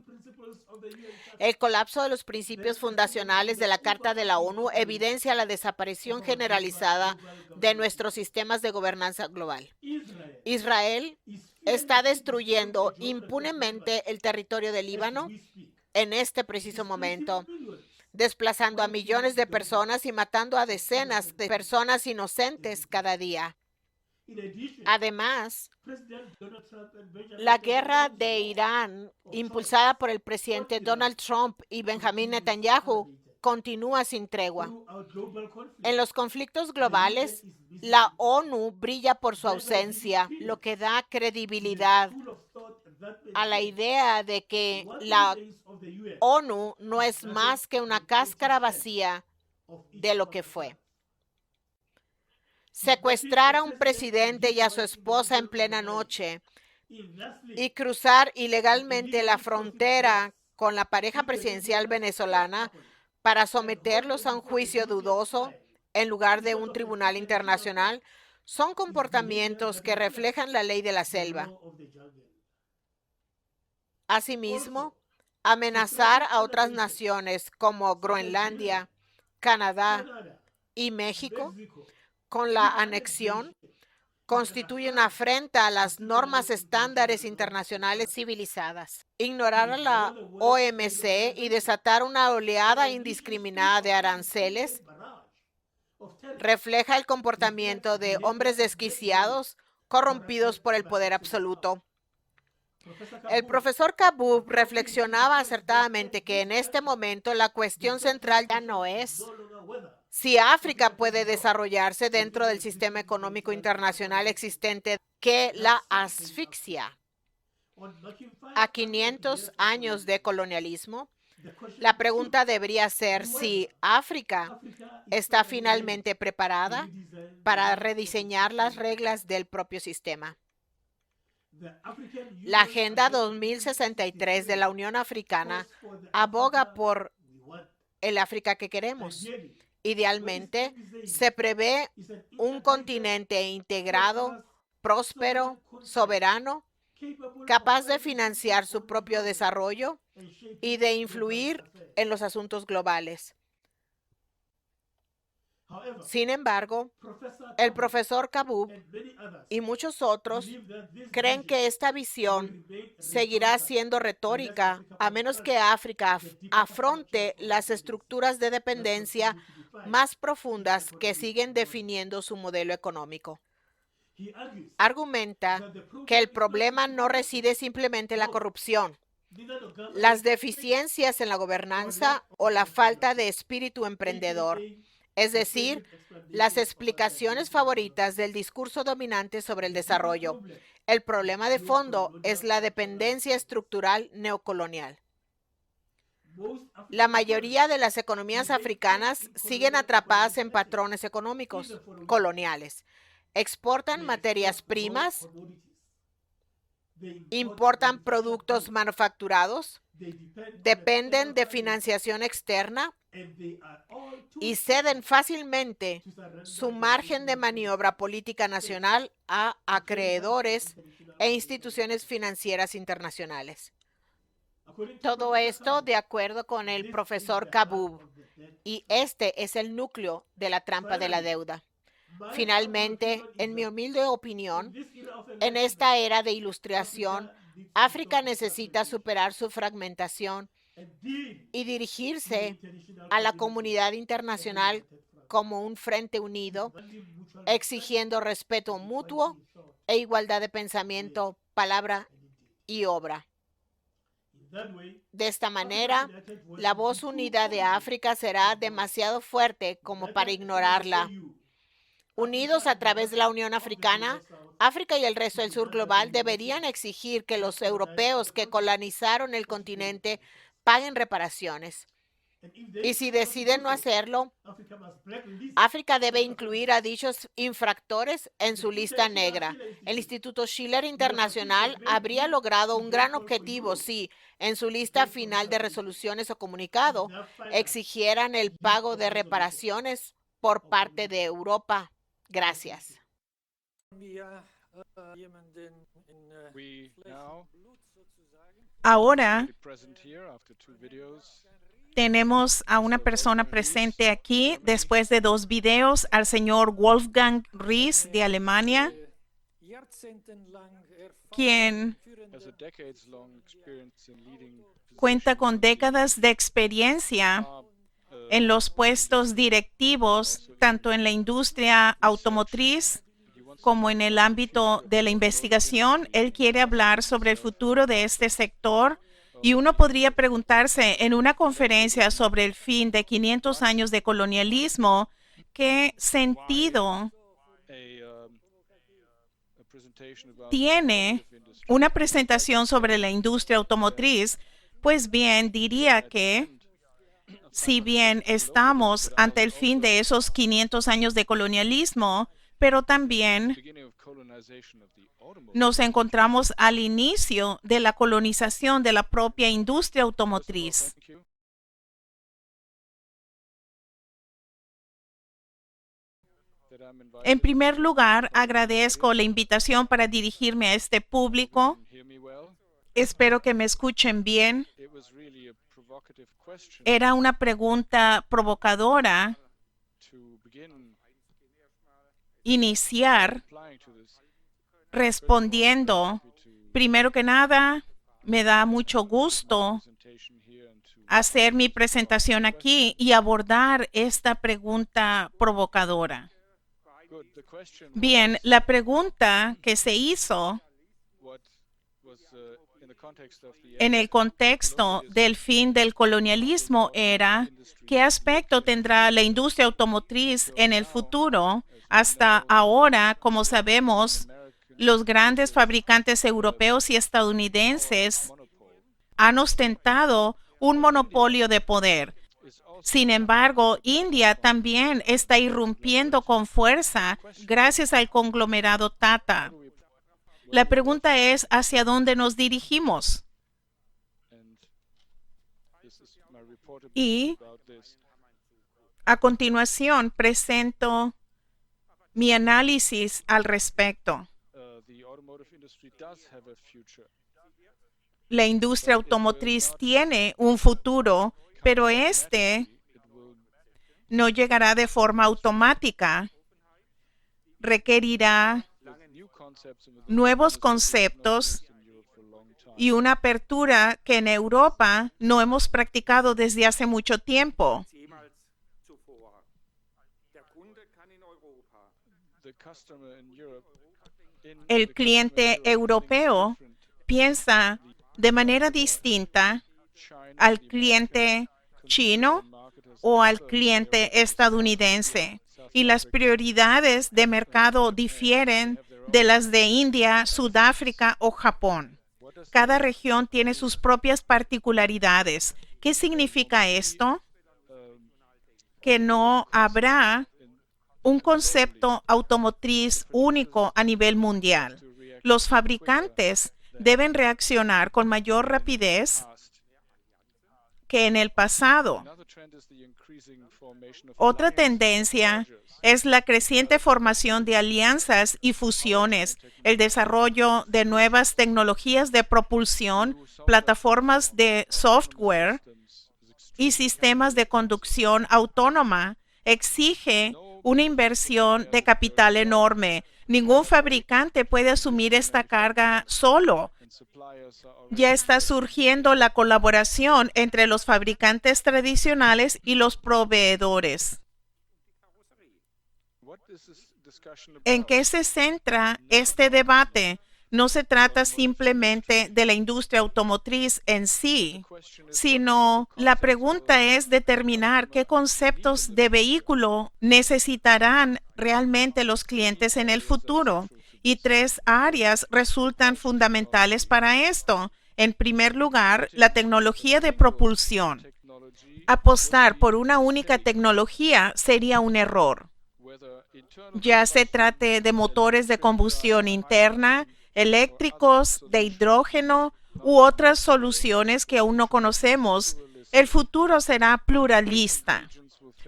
El colapso de los principios fundacionales de la Carta de la ONU evidencia la desaparición generalizada de nuestros sistemas de gobernanza global. Israel está destruyendo impunemente el territorio del Líbano en este preciso momento, desplazando a millones de personas y matando a decenas de personas inocentes cada día. Además, la guerra de Irán, impulsada por el presidente Donald Trump y Benjamin Netanyahu, continúa sin tregua. En los conflictos globales, la ONU brilla por su ausencia, lo que da credibilidad a la idea de que la ONU no es más que una cáscara vacía de lo que fue. Secuestrar a un presidente y a su esposa en plena noche y cruzar ilegalmente la frontera con la pareja presidencial venezolana para someterlos a un juicio dudoso en lugar de un tribunal internacional son comportamientos que reflejan la ley de la selva. Asimismo, amenazar a otras naciones como Groenlandia, Canadá y México con la anexión constituye una afrenta a las normas estándares internacionales civilizadas. Ignorar a la OMC y desatar una oleada indiscriminada de aranceles refleja el comportamiento de hombres desquiciados, corrompidos por el poder absoluto. El profesor Kabub reflexionaba acertadamente que en este momento la cuestión central ya no es si África puede desarrollarse dentro del sistema económico internacional existente que la asfixia. A 500 años de colonialismo, la pregunta debería ser si África está finalmente preparada para rediseñar las reglas del propio sistema. La Agenda 2063 de la Unión Africana aboga por el África que queremos. Idealmente, se prevé un continente integrado, próspero, soberano, capaz de financiar su propio desarrollo y de influir en los asuntos globales. Sin embargo, el profesor Kabub y muchos otros creen que esta visión seguirá siendo retórica a menos que África afronte las estructuras de dependencia más profundas que siguen definiendo su modelo económico. Argumenta que el problema no reside simplemente en la corrupción, las deficiencias en la gobernanza o la falta de espíritu emprendedor, es decir, las explicaciones favoritas del discurso dominante sobre el desarrollo. El problema de fondo es la dependencia estructural neocolonial. La mayoría de las economías africanas siguen atrapadas en patrones económicos coloniales. Exportan materias primas importan productos manufacturados, dependen de financiación externa y ceden fácilmente su margen de maniobra política nacional a acreedores e instituciones financieras internacionales. Todo esto de acuerdo con el profesor Kabub, y este es el núcleo de la trampa de la deuda. Finalmente, en mi humilde opinión, en esta era de ilustración, África necesita superar su fragmentación y dirigirse a la comunidad internacional como un frente unido, exigiendo respeto mutuo e igualdad de pensamiento, palabra y obra. De esta manera, la voz unida de África será demasiado fuerte como para ignorarla. Unidos a través de la Unión Africana, África y el resto del sur global deberían exigir que los europeos que colonizaron el continente paguen reparaciones. Y si deciden no hacerlo, África debe incluir a dichos infractores en su lista negra. El Instituto Schiller Internacional habría logrado un gran objetivo si, en su lista final de resoluciones o comunicado, exigieran el pago de reparaciones por parte de Europa. Gracias. Ahora tenemos a una persona presente aquí después de 2 videos, al señor Wolfgang Ries de Alemania, quien cuenta con décadas de experiencia en los puestos directivos, tanto en la industria automotriz como en el ámbito de la investigación. Él quiere hablar sobre el futuro de este sector. Y uno podría preguntarse en una conferencia sobre el fin de 500 años de colonialismo, ¿qué sentido tiene una presentación sobre la industria automotriz? Pues bien, diría que si bien estamos ante el fin de esos 500 años de colonialismo, pero también nos encontramos al inicio de la colonización de la propia industria automotriz. En primer lugar, agradezco la invitación para dirigirme a este público. Espero que me escuchen bien. Era una pregunta provocadora iniciar respondiendo. Primero que nada, me da mucho gusto hacer mi presentación aquí y abordar esta pregunta provocadora. Bien, la pregunta que se hizo en el contexto del fin del colonialismo era: ¿qué aspecto tendrá la industria automotriz en el futuro? Hasta ahora, como sabemos, los grandes fabricantes europeos y estadounidenses han ostentado un monopolio de poder. Sin embargo, India también está irrumpiendo con fuerza gracias al conglomerado Tata. La pregunta es, ¿hacia dónde nos dirigimos? Y a continuación presento mi análisis al respecto. La industria automotriz tiene un futuro, pero este no llegará de forma automática. Requerirá nuevos conceptos y una apertura que en Europa no hemos practicado desde hace mucho tiempo. El cliente europeo piensa de manera distinta al cliente chino o al cliente estadounidense, y las prioridades de mercado difieren de las de India, Sudáfrica o Japón. Cada región tiene sus propias particularidades. ¿Qué significa esto? Que no habrá un concepto automotriz único a nivel mundial. Los fabricantes deben reaccionar con mayor rapidez que en el pasado. Otra tendencia es la creciente formación de alianzas y fusiones, el desarrollo de nuevas tecnologías de propulsión, plataformas de software y sistemas de conducción autónoma. Exige una inversión de capital enorme. Ningún fabricante puede asumir esta carga solo. Ya está surgiendo la colaboración entre los fabricantes tradicionales y los proveedores. ¿En qué se centra este debate? No se trata simplemente de la industria automotriz en sí, sino la pregunta es determinar qué conceptos de vehículo necesitarán realmente los clientes en el futuro. Y 3 áreas resultan fundamentales para esto. En primer lugar, la tecnología de propulsión. Apostar por una única tecnología sería un error. Ya se trate de motores de combustión interna, eléctricos, de hidrógeno u otras soluciones que aún no conocemos, el futuro será pluralista.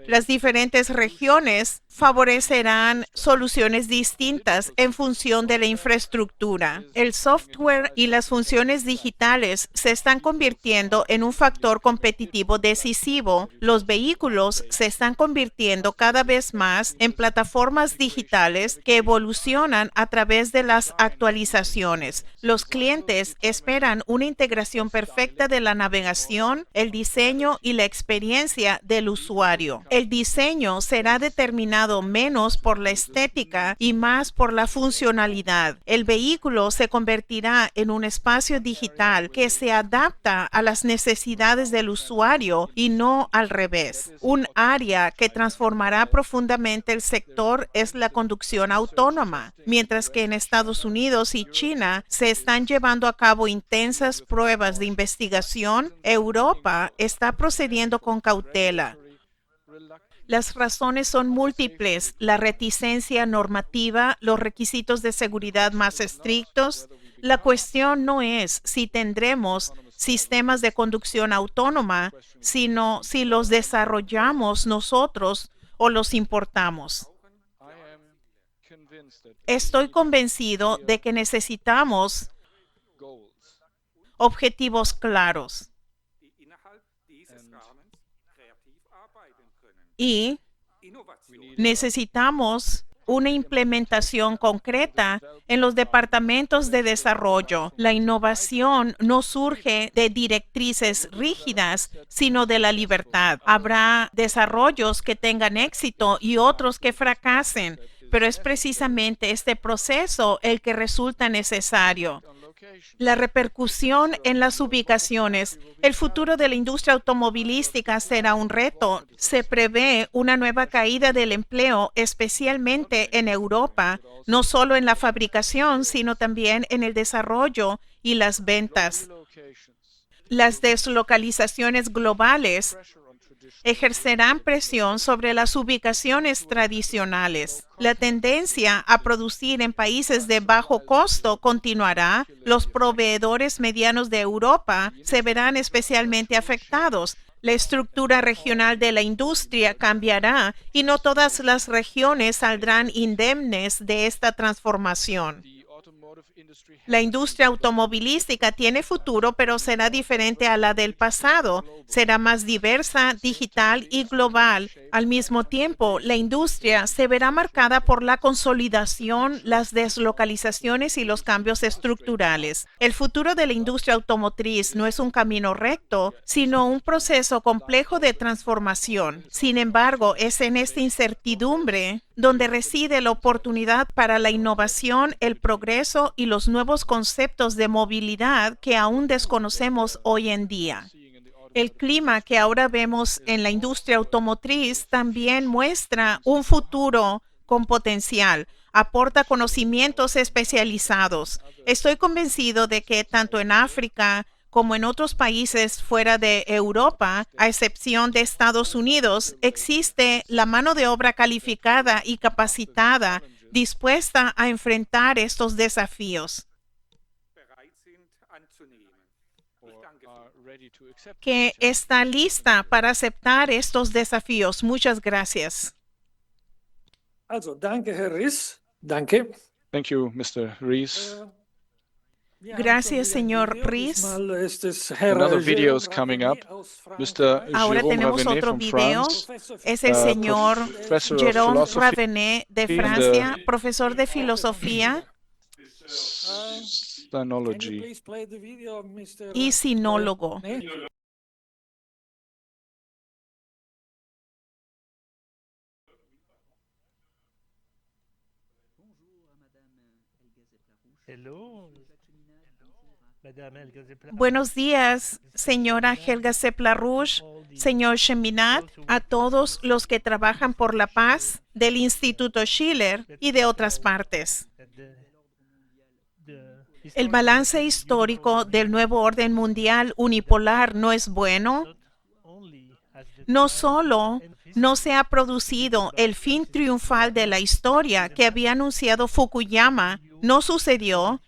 Las diferentes regiones favorecerán soluciones distintas en función de la infraestructura. El software y las funciones digitales se están convirtiendo en un factor competitivo decisivo. Los vehículos se están convirtiendo cada vez más en plataformas digitales que evolucionan a través de las actualizaciones. Los clientes esperan una integración perfecta de la navegación, el diseño y la experiencia del usuario. El diseño será determinado menos por la estética y más por la funcionalidad. El vehículo se convertirá en un espacio digital que se adapta a las necesidades del usuario y no al revés. Un área que transformará profundamente el sector es la conducción autónoma. Mientras que en Estados Unidos y China se están llevando a cabo intensas pruebas de investigación, Europa está procediendo con cautela. Las razones son múltiples: la reticencia normativa, los requisitos de seguridad más estrictos. La cuestión no es si tendremos sistemas de conducción autónoma, sino si los desarrollamos nosotros o los importamos. Estoy convencido de que necesitamos objetivos claros. Y necesitamos una implementación concreta en los departamentos de desarrollo. La innovación no surge de directrices rígidas, sino de la libertad. Habrá desarrollos que tengan éxito y otros que fracasen, pero es precisamente este proceso el que resulta necesario. La repercusión en las ubicaciones. El futuro de la industria automovilística será un reto. Se prevé una nueva caída del empleo, especialmente en Europa, no solo en la fabricación, sino también en el desarrollo y las ventas. Las deslocalizaciones globales ejercerán presión sobre las ubicaciones tradicionales. La tendencia a producir en países de bajo costo continuará. Los proveedores medianos de Europa se verán especialmente afectados. La estructura regional de la industria cambiará y no todas las regiones saldrán indemnes de esta transformación. La industria automovilística tiene futuro, pero será diferente a la del pasado. Será más diversa, digital y global. Al mismo tiempo, la industria se verá marcada por la consolidación, las deslocalizaciones y los cambios estructurales. El futuro de la industria automotriz no es un camino recto, sino un proceso complejo de transformación. Sin embargo, es en esta incertidumbre donde reside la oportunidad para la innovación, el progreso y los nuevos conceptos de movilidad que aún desconocemos hoy en día. El clima que ahora vemos en la industria automotriz también muestra un futuro con potencial. Aporta conocimientos especializados. Estoy convencido de que tanto en África como en otros países fuera de Europa, a excepción de Estados Unidos, existe la mano de obra calificada y capacitada, dispuesta a enfrentar estos desafíos. que está lista para aceptar estos desafíos. Muchas gracias. Also, danke, Herr Ries. Danke. Thank you, Mr. Rees. Gracias, señor Ries. Another video is coming up. Mr. Ahora Jérôme tenemos Ravenet otro from video. France, Es el señor professor of Jérôme philosophy Ravenet de Francia, profesor de filosofía Sinology. y sinólogo. Hello, Madame Helga Zepp-Larouche. Buenos días, señora Helga Zepp-Larouche, señor Cheminade, a todos los que trabajan por la paz del Instituto Schiller y de otras partes. El balance histórico del nuevo orden mundial unipolar no es bueno. No solo no se ha producido el fin triunfal de la historia que había anunciado Fukuyama, no sucedió,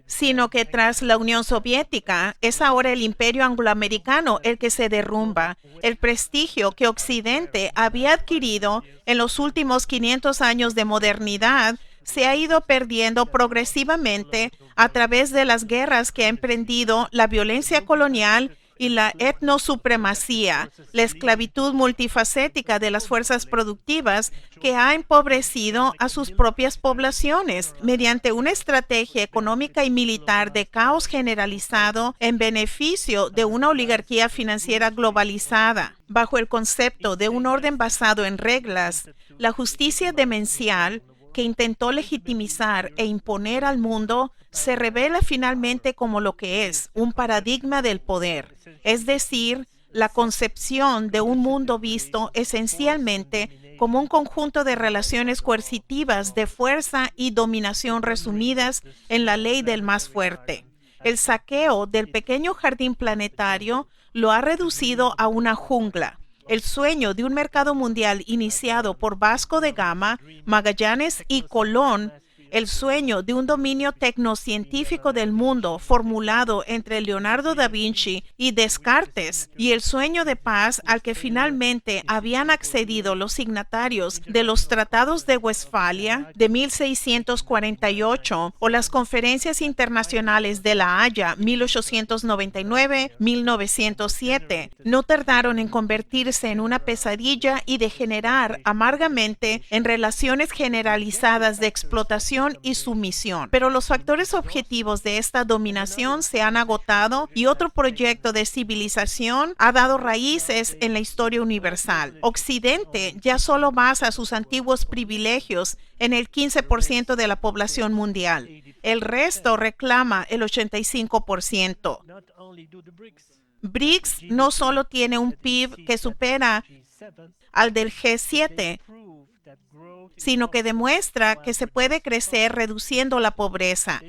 sino que tras la Unión Soviética es ahora el imperio angloamericano el que se derrumba. El prestigio que Occidente había adquirido en los últimos 500 años de modernidad se ha ido perdiendo progresivamente a través de las guerras que ha emprendido la violencia colonial y la etnosupremacía, la esclavitud multifacética de las fuerzas productivas que ha empobrecido a sus propias poblaciones mediante una estrategia económica y militar de caos generalizado en beneficio de una oligarquía financiera globalizada. Bajo el concepto de un orden basado en reglas, la justicia demencial que intentó legitimizar e imponer al mundo se revela finalmente como lo que es, un paradigma del poder, es decir, la concepción de un mundo visto esencialmente como un conjunto de relaciones coercitivas de fuerza y dominación resumidas en la ley del más fuerte. El saqueo del pequeño jardín planetario lo ha reducido a una jungla. El sueño de un mercado mundial iniciado por Vasco de Gama, Magallanes y Colón, el sueño de un dominio tecnocientífico del mundo formulado entre Leonardo da Vinci y Descartes, y el sueño de paz al que finalmente habían accedido los signatarios de los Tratados de Westfalia de 1648 o las conferencias internacionales de La Haya 1899-1907, no tardaron en convertirse en una pesadilla y degenerar amargamente en relaciones generalizadas de explotación y sumisión. Pero los factores objetivos de esta dominación se han agotado y otro proyecto de civilización ha dado raíces en la historia universal. Occidente ya solo basa sus antiguos privilegios en el 15% de la población mundial. El resto reclama el 85%. BRICS no solo tiene un PIB que supera al del G7, sino que demuestra que se puede crecer reduciendo la pobreza.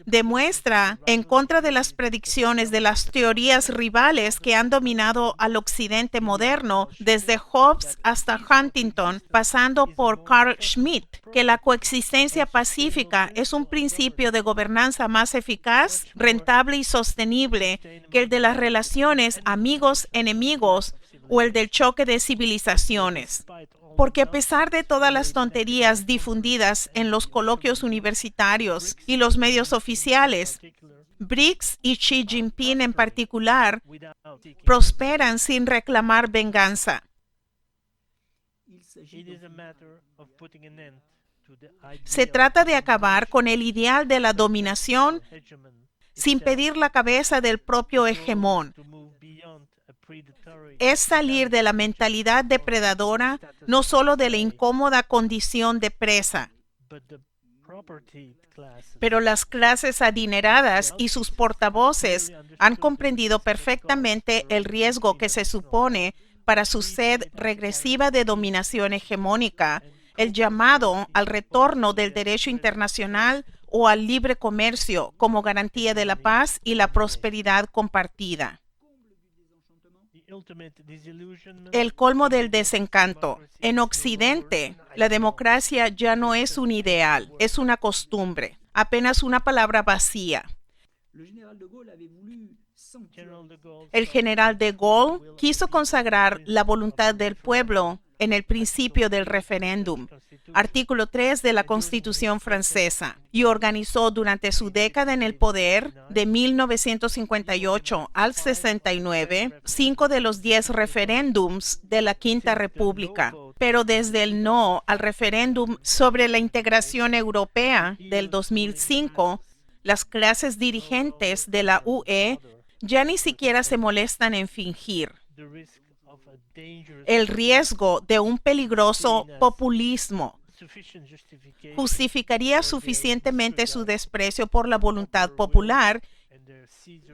Demuestra, en contra de las predicciones de las teorías rivales que han dominado al occidente moderno, desde Hobbes hasta Huntington, pasando por Carl Schmitt, que la coexistencia pacífica es un principio de gobernanza más eficaz, rentable y sostenible que el de las relaciones amigos-enemigos o el del choque de civilizaciones. Porque a pesar de todas las tonterías difundidas en los coloquios universitarios y los medios oficiales, BRICS y Xi Jinping en particular prosperan sin reclamar venganza. Se trata de acabar con el ideal de la dominación sin pedir la cabeza del propio hegemón. Es salir de la mentalidad depredadora, no solo de la incómoda condición de presa, pero las clases adineradas y sus portavoces han comprendido perfectamente el riesgo que se supone para su sed regresiva de dominación hegemónica, el llamado al retorno del derecho internacional o al libre comercio como garantía de la paz y la prosperidad compartida. El colmo del desencanto. En Occidente, la democracia ya no es un ideal, es una costumbre, apenas una palabra vacía. El general de Gaulle quiso consagrar la voluntad del pueblo en el principio del referéndum, artículo 3 de la Constitución francesa, y organizó durante su década en el poder, de 1958 al 69, 5 de los 10 referéndums de la Quinta República. Pero desde el no al referéndum sobre la integración europea del 2005, las clases dirigentes de la UE ya ni siquiera se molestan en fingir el riesgo de un peligroso populismo justificaría suficientemente su desprecio por la voluntad popular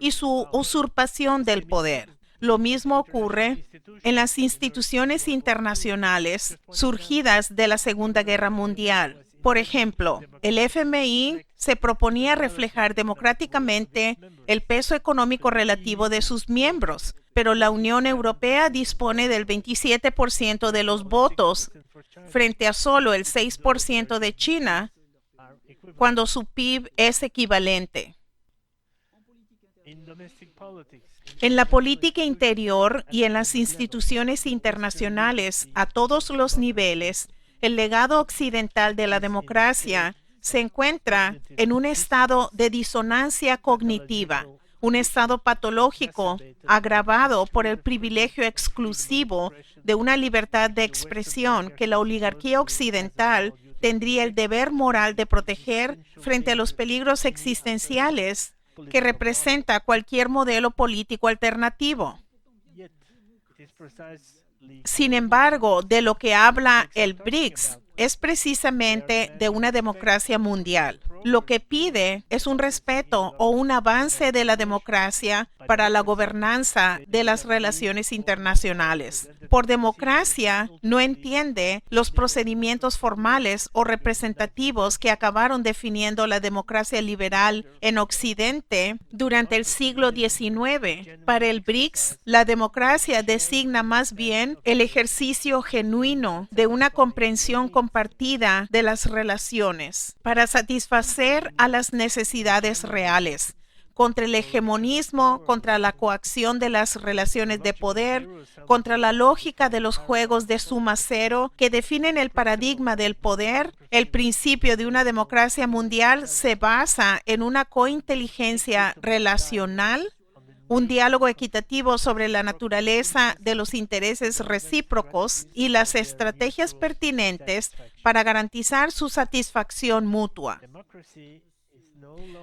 y su usurpación del poder. Lo mismo ocurre en las instituciones internacionales surgidas de la Segunda Guerra Mundial. Por ejemplo, el FMI se proponía reflejar democráticamente el peso económico relativo de sus miembros, pero la Unión Europea dispone del 27% de los votos frente a solo el 6% de China, cuando su PIB es equivalente. En la política interior y en las instituciones internacionales a todos los niveles, el legado occidental de la democracia se encuentra en un estado de disonancia cognitiva, un estado patológico agravado por el privilegio exclusivo de una libertad de expresión que la oligarquía occidental tendría el deber moral de proteger frente a los peligros existenciales que representa cualquier modelo político alternativo. Sin embargo, de lo que habla el BRICS es precisamente de una democracia mundial. Lo que pide es un respeto o un avance de la democracia para la gobernanza de las relaciones internacionales. Por democracia no entiende los procedimientos formales o representativos que acabaron definiendo la democracia liberal en Occidente durante el siglo XIX. Para el BRICS, la democracia designa más bien el ejercicio genuino de una comprensión compartida de las relaciones para satisfacer a las necesidades reales, contra el hegemonismo, contra la coacción de las relaciones de poder, contra la lógica de los juegos de suma cero que definen el paradigma del poder. El principio de una democracia mundial se basa en una cointeligencia relacional, un diálogo equitativo sobre la naturaleza de los intereses recíprocos y las estrategias pertinentes para garantizar su satisfacción mutua.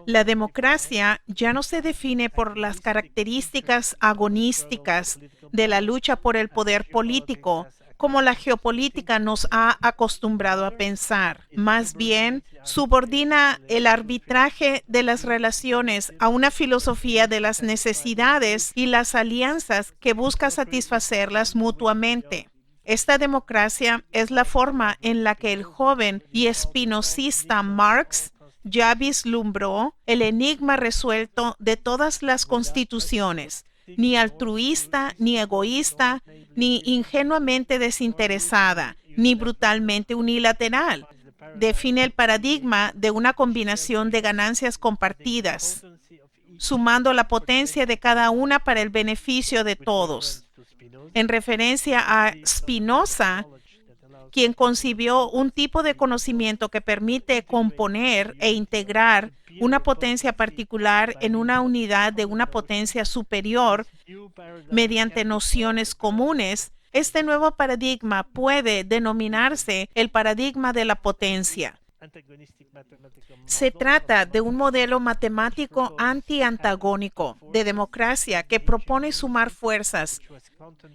La democracia ya no se define por las características agonísticas de la lucha por el poder político, como la geopolítica nos ha acostumbrado a pensar. Más bien, subordina el arbitraje de las relaciones a una filosofía de las necesidades y las alianzas que busca satisfacerlas mutuamente. Esta democracia es la forma en la que el joven y espinosista Marx ya vislumbró el enigma resuelto de todas las constituciones, ni altruista, ni egoísta, ni ingenuamente desinteresada, ni brutalmente unilateral. Define el paradigma de una combinación de ganancias compartidas, sumando la potencia de cada una para el beneficio de todos. En referencia a Spinoza, quien concibió un tipo de conocimiento que permite componer e integrar una potencia particular en una unidad de una potencia superior mediante nociones comunes, este nuevo paradigma puede denominarse el paradigma de la potencia. Se trata de un modelo matemático anti-antagónico de democracia que propone sumar fuerzas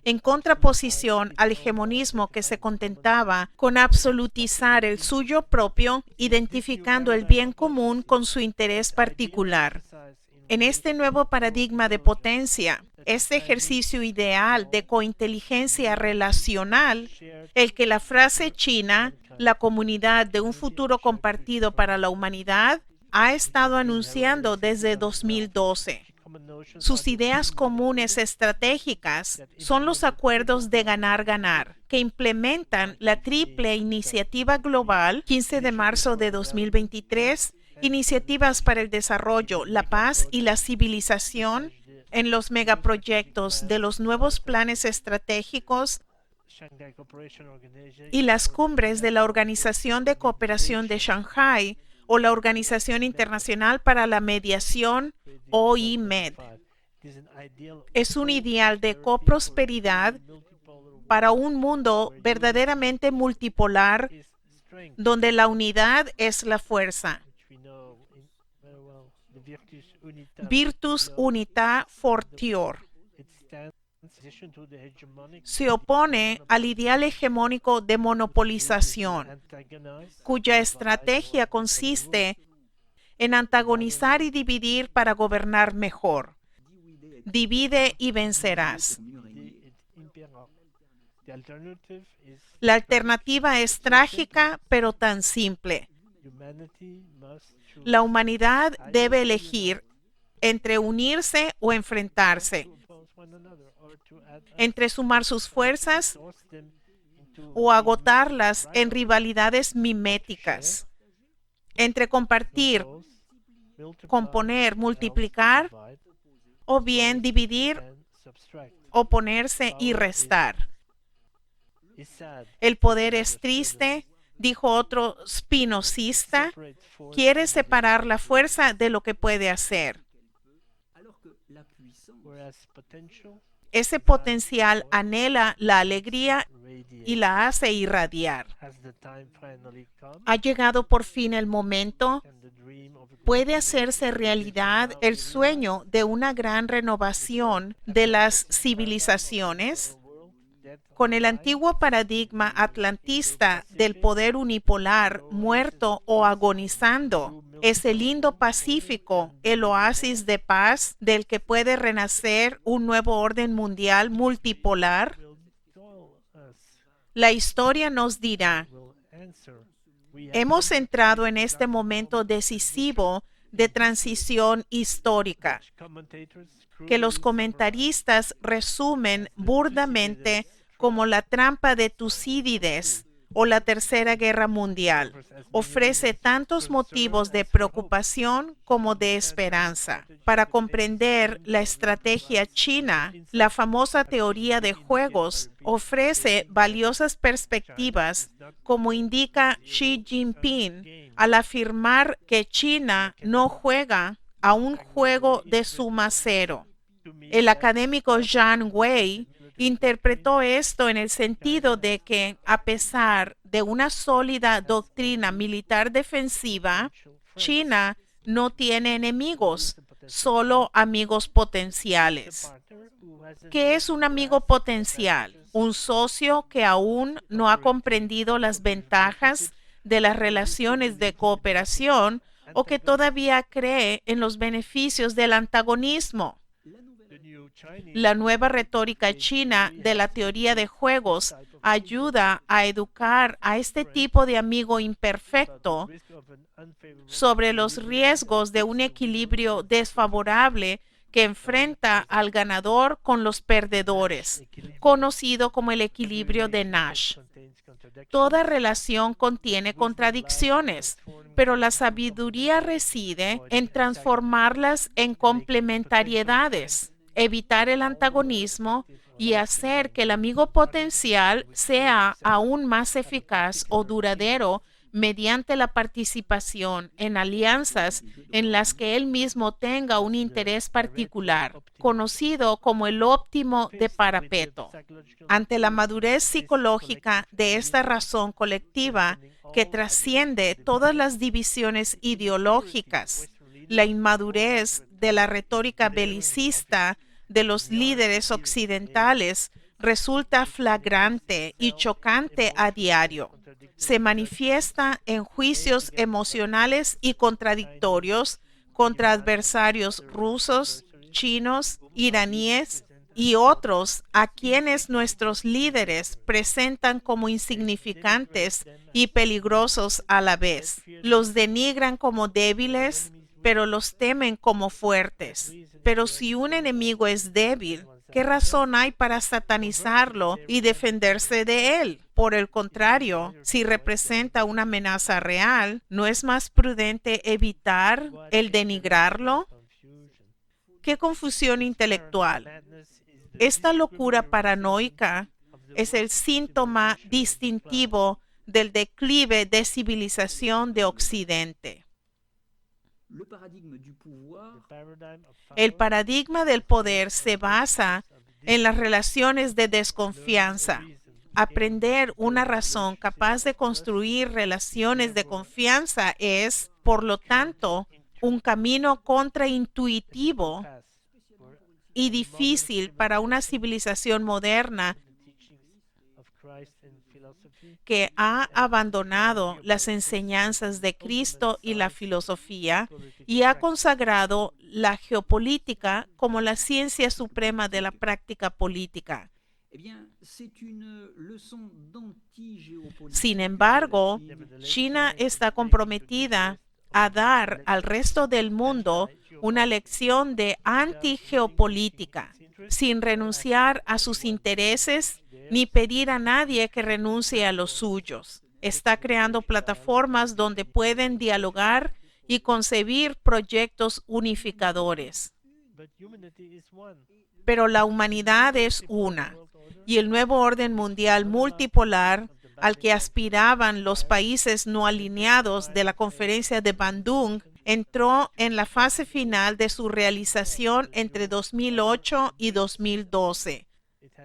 en contraposición al hegemonismo que se contentaba con absolutizar el suyo propio, identificando el bien común con su interés particular. En este nuevo paradigma de potencia, este ejercicio ideal de cointeligencia relacional, el que la frase china, la comunidad de un futuro compartido para la humanidad, ha estado anunciando desde 2012. Sus ideas comunes estratégicas son los acuerdos de ganar-ganar, que implementan la triple iniciativa global 15 de marzo de 2023, iniciativas para el desarrollo, la paz y la civilización, en los megaproyectos de los nuevos planes estratégicos y las cumbres de la Organización de Cooperación de Shanghái o la Organización Internacional para la Mediación, OIMED. Es un ideal de coprosperidad para un mundo verdaderamente multipolar donde la unidad es la fuerza. Virtus unita fortior. Se opone al ideal hegemónico de monopolización, cuya estrategia consiste en antagonizar y dividir para gobernar mejor. Divide y vencerás. La alternativa es trágica, pero tan simple. La humanidad debe elegir entre unirse o enfrentarse, entre sumar sus fuerzas o agotarlas en rivalidades miméticas, entre compartir, componer, multiplicar, o bien dividir, oponerse y restar. El poder es triste, dijo otro spinozista, quiere separar la fuerza de lo que puede hacer. Ese potencial anhela la alegría y la hace irradiar. Ha llegado por fin el momento. Puede hacerse realidad el sueño de una gran renovación de las civilizaciones. Con el antiguo paradigma atlantista del poder unipolar muerto o agonizando, es el Indo-Pacífico el oasis de paz del que puede renacer un nuevo orden mundial multipolar. La historia nos dirá, hemos entrado en este momento decisivo de transición histórica, que los comentaristas resumen burdamente como la trampa de Tucídides o la Tercera Guerra Mundial. Ofrece tantos motivos de preocupación como de esperanza. Para comprender la estrategia china, la famosa teoría de juegos ofrece valiosas perspectivas, como indica Xi Jinping al afirmar que China no juega a un juego de suma cero. El académico Zhang Wei interpretó esto en el sentido de que, a pesar de una sólida doctrina militar defensiva, China no tiene enemigos, solo amigos potenciales. ¿Qué es un amigo potencial? Un socio que aún no ha comprendido las ventajas de las relaciones de cooperación o que todavía cree en los beneficios del antagonismo. La nueva retórica china de la teoría de juegos ayuda a educar a este tipo de amigo imperfecto sobre los riesgos de un equilibrio desfavorable que enfrenta al ganador con los perdedores, conocido como el equilibrio de Nash. Toda relación contiene contradicciones, pero la sabiduría reside en transformarlas en complementariedades, evitar el antagonismo y hacer que el amigo potencial sea aún más eficaz o duradero mediante la participación en alianzas en las que él mismo tenga un interés particular, conocido como el óptimo de parapeto. Ante la madurez psicológica de esta razón colectiva que trasciende todas las divisiones ideológicas, la inmadurez de la retórica belicista de los líderes occidentales resulta flagrante y chocante a diario. Se manifiesta en juicios emocionales y contradictorios contra adversarios rusos, chinos, iraníes y otros a quienes nuestros líderes presentan como insignificantes y peligrosos a la vez. Los denigran como débiles, pero los temen como fuertes. Pero si un enemigo es débil, ¿qué razón hay para satanizarlo y defenderse de él? Por el contrario, si representa una amenaza real, ¿no es más prudente evitar el denigrarlo? ¡Qué confusión intelectual! Esta locura paranoica es el síntoma distintivo del declive de civilización de Occidente. El paradigma del poder se basa en las relaciones de desconfianza. Aprender una razón capaz de construir relaciones de confianza es, por lo tanto, un camino contraintuitivo y difícil para una civilización moderna que ha abandonado las enseñanzas de Cristo y la filosofía y ha consagrado la geopolítica como la ciencia suprema de la práctica política. Sin embargo, China está comprometida a dar al resto del mundo una lección de antigeopolítica, sin renunciar a sus intereses ni pedir a nadie que renuncie a los suyos. Está creando plataformas donde pueden dialogar y concebir proyectos unificadores. Pero la humanidad es una, y el nuevo orden mundial multipolar al que aspiraban los países no alineados de la conferencia de Bandung entró en la fase final de su realización entre 2008 y 2012,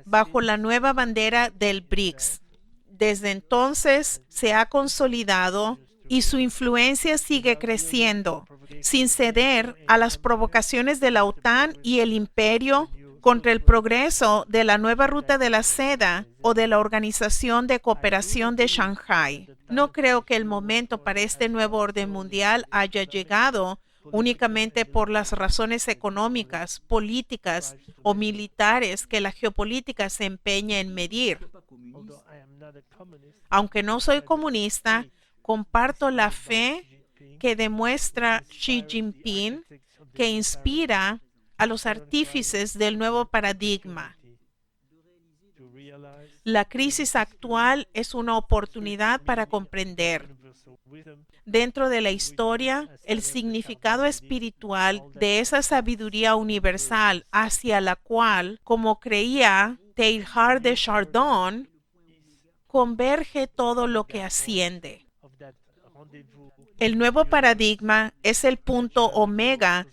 bajo la nueva bandera del BRICS. Desde entonces se ha consolidado y su influencia sigue creciendo, sin ceder a las provocaciones de la OTAN y el imperio contra el progreso de la nueva ruta de la seda o de la Organización de Cooperación de Shanghái. No creo que el momento para este nuevo orden mundial haya llegado únicamente por las razones económicas, políticas o militares que la geopolítica se empeña en medir. Aunque no soy comunista, comparto la fe que demuestra Xi Jinping, que inspira a los artífices del nuevo paradigma. La crisis actual es una oportunidad para comprender, dentro de la historia, el significado espiritual de esa sabiduría universal hacia la cual, como creía Teilhard de Chardin, converge todo lo que asciende. El nuevo paradigma es el punto omega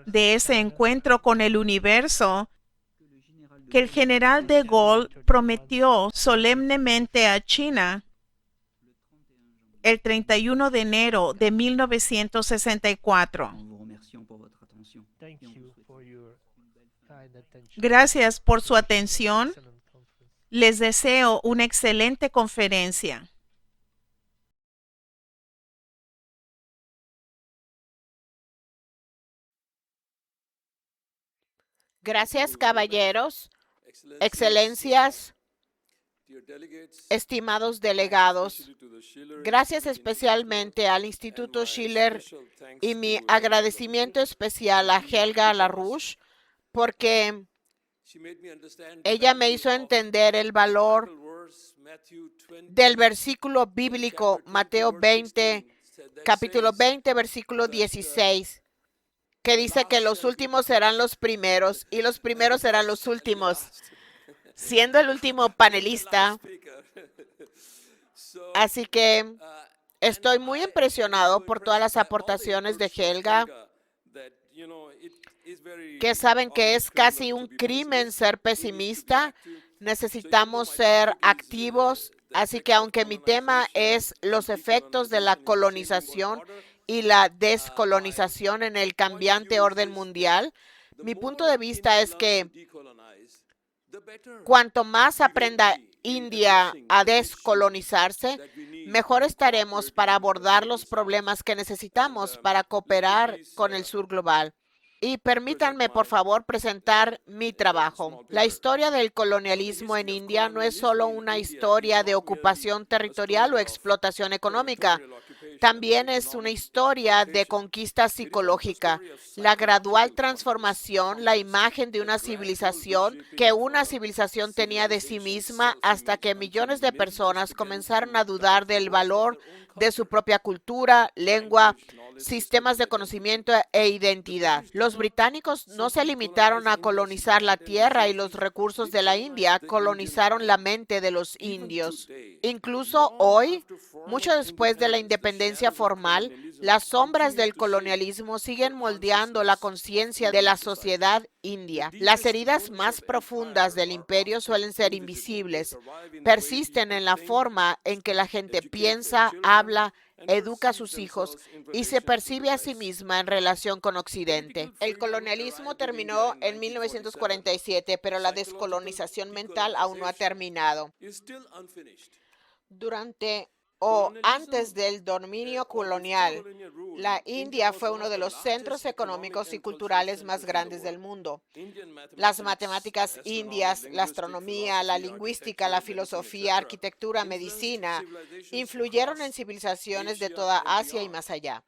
de ese encuentro con el universo que el general de Gaulle prometió solemnemente a China el 31 de enero de 1964. Gracias por su atención. Les deseo una excelente conferencia. Gracias, caballeros, excelencias, estimados delegados. Gracias especialmente al Instituto Schiller y mi agradecimiento especial a Helga LaRouche porque ella me hizo entender el valor del versículo bíblico Mateo 20, capítulo 20, versículo 16. Que dice que los últimos serán los primeros y los primeros serán los últimos. Siendo el último panelista, así que estoy muy impresionado por todas las aportaciones de Helga, que saben que es casi un crimen ser pesimista. Necesitamos ser activos, así que aunque mi tema es los efectos de la colonización y la descolonización en el cambiante orden mundial, mi punto de vista es que cuanto más aprenda India a descolonizarse, mejor estaremos para abordar los problemas que necesitamos para cooperar con el sur global. Y permítanme, por favor, presentar mi trabajo. La historia del colonialismo en India no es solo una historia de ocupación territorial o explotación económica. También es una historia de conquista psicológica, la gradual transformación, la imagen de una civilización que una civilización tenía de sí misma hasta que millones de personas comenzaron a dudar del valor de su propia cultura, lengua, sistemas de conocimiento e identidad. Los británicos no se limitaron a colonizar la tierra y los recursos de la India, colonizaron la mente de los indios. Incluso hoy, mucho después de la independencia formal, las sombras del colonialismo siguen moldeando la conciencia de la sociedad india. Las heridas más profundas del imperio suelen ser invisibles, persisten en la forma en que la gente piensa, habla, educa a sus hijos y se percibe a sí misma en relación con Occidente. El colonialismo terminó en 1947, pero la descolonización mental aún no ha terminado. Durante o antes del dominio colonial, la India fue uno de los centros económicos y culturales más grandes del mundo. Las matemáticas indias, la astronomía, la lingüística, la filosofía, arquitectura, medicina, influyeron en civilizaciones de toda Asia y más allá.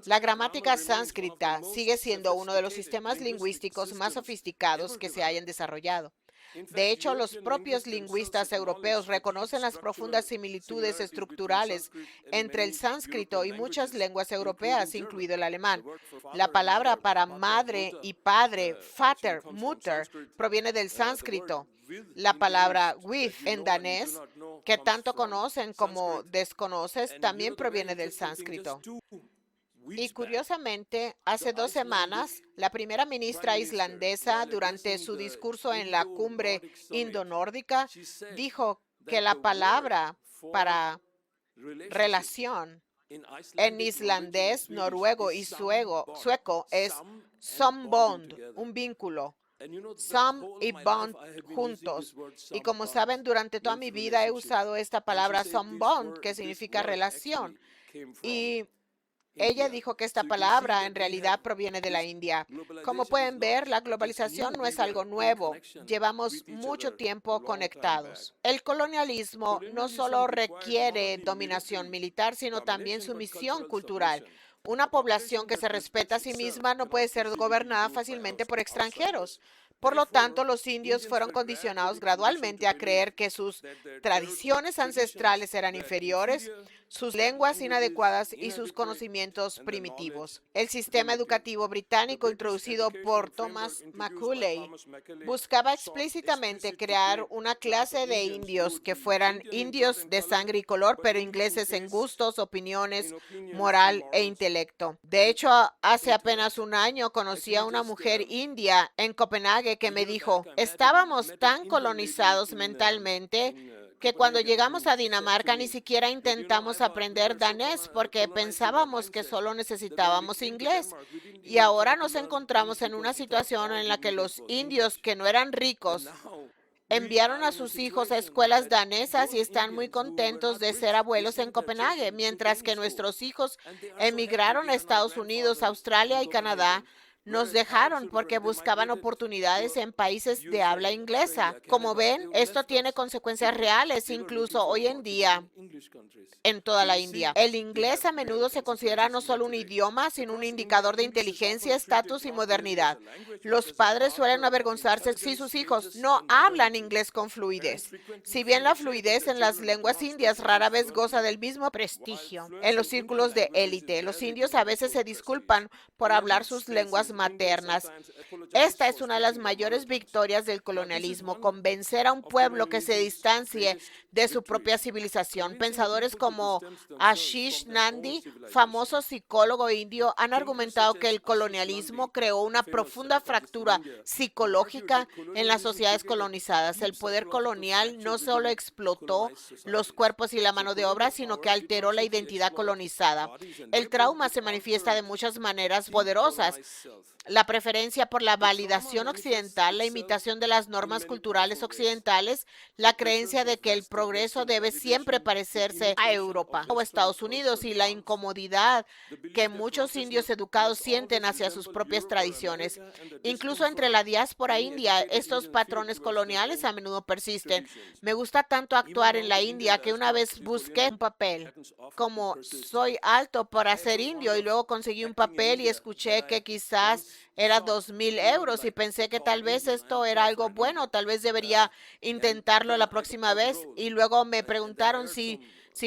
La gramática sánscrita sigue siendo uno de los sistemas lingüísticos más sofisticados que se hayan desarrollado. De hecho, los propios lingüistas europeos reconocen las profundas similitudes estructurales entre el sánscrito y muchas lenguas europeas, incluido el alemán. La palabra para madre y padre, Vater, Mutter, proviene del sánscrito. La palabra with en danés, que tanto conocen como desconoces, también proviene del sánscrito. Y curiosamente, hace 2 semanas, la primera ministra islandesa, durante su discurso en la cumbre indonórdica, dijo que la palabra para relación en islandés, noruego y sueco es sambond, un vínculo. Sam y bond juntos. Y como saben, durante toda mi vida he usado esta palabra sambond, que significa relación. Y ella dijo que esta palabra en realidad proviene de la India. Como pueden ver, la globalización no es algo nuevo. Llevamos mucho tiempo conectados. El colonialismo no solo requiere dominación militar, sino también sumisión cultural. Una población que se respeta a sí misma no puede ser gobernada fácilmente por extranjeros. Por lo tanto, los indios fueron condicionados gradualmente a creer que sus tradiciones ancestrales eran inferiores, sus lenguas inadecuadas y sus conocimientos primitivos. El sistema educativo británico introducido por Thomas Macaulay buscaba explícitamente crear una clase de indios que fueran indios de sangre y color, pero ingleses en gustos, opiniones, moral e intelecto. De hecho, hace apenas un año conocí a una mujer india en Copenhague que me dijo, estábamos tan colonizados mentalmente que cuando llegamos a Dinamarca ni siquiera intentamos aprender danés porque pensábamos que solo necesitábamos inglés. Y ahora nos encontramos en una situación en la que los indios que no eran ricos enviaron a sus hijos a escuelas danesas y están muy contentos de ser abuelos en Copenhague, mientras que nuestros hijos emigraron a Estados Unidos, Australia y Canadá. Nos dejaron porque buscaban oportunidades en países de habla inglesa. Como ven, esto tiene consecuencias reales incluso hoy en día en toda la India. El inglés a menudo se considera no solo un idioma, sino un indicador de inteligencia, estatus y modernidad. Los padres suelen avergonzarse si sus hijos no hablan inglés con fluidez. Si bien la fluidez en las lenguas indias rara vez goza del mismo prestigio en los círculos de élite, los indios a veces se disculpan por hablar sus lenguas maternas. Esta es una de las mayores victorias del colonialismo, convencer a un pueblo que se distancie de su propia civilización. Pensadores como Ashish Nandi, famoso psicólogo indio, han argumentado que el colonialismo creó una profunda fractura psicológica en las sociedades colonizadas. El poder colonial no solo explotó los cuerpos y la mano de obra, sino que alteró la identidad colonizada. El trauma se manifiesta de muchas maneras poderosas. La preferencia por la validación occidental, la imitación de las normas culturales occidentales, la creencia de que el progreso debe siempre parecerse a Europa o Estados Unidos y la incomodidad que muchos indios educados sienten hacia sus propias tradiciones. Incluso entre la diáspora india, estos patrones coloniales a menudo persisten. Me gusta tanto actuar en la India que una vez busqué un papel. Como soy alto para ser indio y luego conseguí un papel y escuché que quizás era 2,000 euros y pensé que tal vez esto era algo bueno, tal vez debería intentarlo la próxima vez y luego me preguntaron si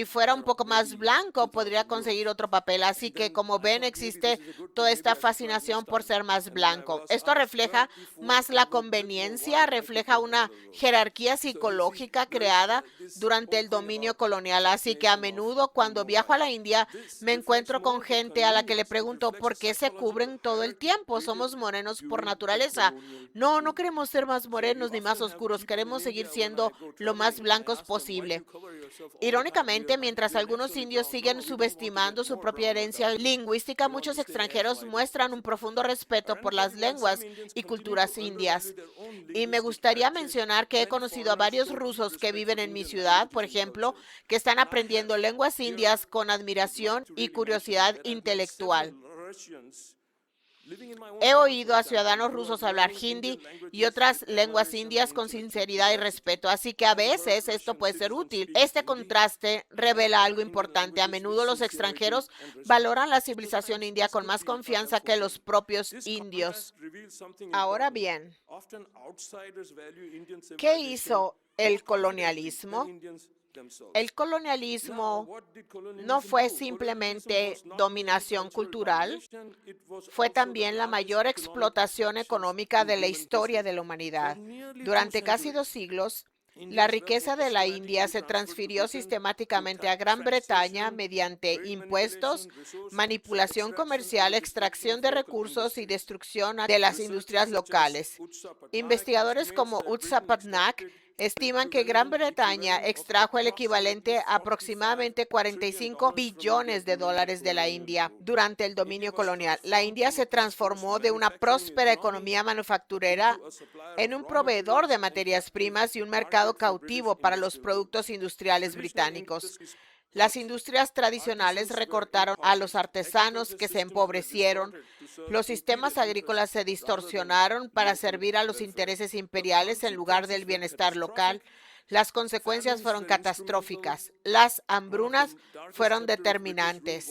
fuera un poco más blanco podría conseguir otro papel. Así que como ven existe toda esta fascinación por ser más blanco. Esto refleja más la conveniencia, refleja una jerarquía psicológica creada durante el dominio colonial. Así que a menudo cuando viajo a la India me encuentro con gente a la que le pregunto ¿por qué se cubren todo el tiempo? Somos morenos por naturaleza. No queremos ser más morenos ni más oscuros, queremos seguir siendo lo más blancos posible. Irónicamente, mientras algunos indios siguen subestimando su propia herencia lingüística, muchos extranjeros muestran un profundo respeto por las lenguas y culturas indias. Y me gustaría mencionar que he conocido a varios rusos que viven en mi ciudad, por ejemplo, que están aprendiendo lenguas indias con admiración y curiosidad intelectual. He oído a ciudadanos rusos hablar hindi y otras lenguas indias con sinceridad y respeto, así que a veces esto puede ser útil. Este contraste revela algo importante. A menudo los extranjeros valoran la civilización india con más confianza que los propios indios. Ahora bien, ¿qué hizo el colonialismo? El colonialismo no fue simplemente dominación cultural, fue también la mayor explotación económica de la historia de la humanidad. Durante casi 2 siglos, la riqueza de la India se transfirió sistemáticamente a Gran Bretaña mediante impuestos, manipulación comercial, extracción de recursos y destrucción de las industrias locales. Investigadores como Utsa Patnaik estiman que Gran Bretaña extrajo el equivalente a aproximadamente 45 billones de dólares de la India durante el dominio colonial. La India se transformó de una próspera economía manufacturera en un proveedor de materias primas y un mercado cautivo para los productos industriales británicos. Las industrias tradicionales recortaron a los artesanos que se empobrecieron. Los sistemas agrícolas se distorsionaron para servir a los intereses imperiales en lugar del bienestar local. Las consecuencias fueron catastróficas. Las hambrunas fueron determinantes.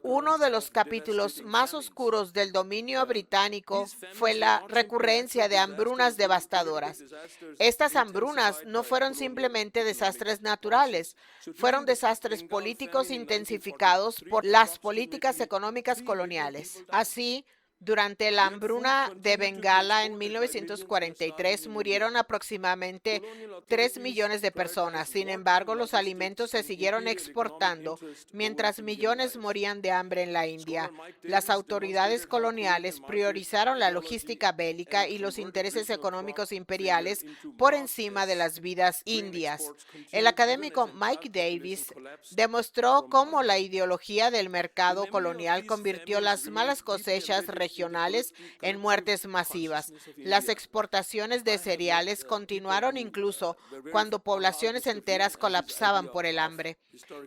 Uno de los capítulos más oscuros del dominio británico fue la recurrencia de hambrunas devastadoras. Estas hambrunas no fueron simplemente desastres naturales, fueron desastres políticos intensificados por las políticas económicas coloniales. Así, durante la hambruna de Bengala en 1943 murieron aproximadamente 3 millones de personas. Sin embargo, los alimentos se siguieron exportando mientras millones morían de hambre en la India. Las autoridades coloniales priorizaron la logística bélica y los intereses económicos imperiales por encima de las vidas indias. El académico Mike Davis demostró cómo la ideología del mercado colonial convirtió las malas cosechas regionales en muertes masivas. Las exportaciones de cereales continuaron incluso cuando poblaciones enteras colapsaban por el hambre.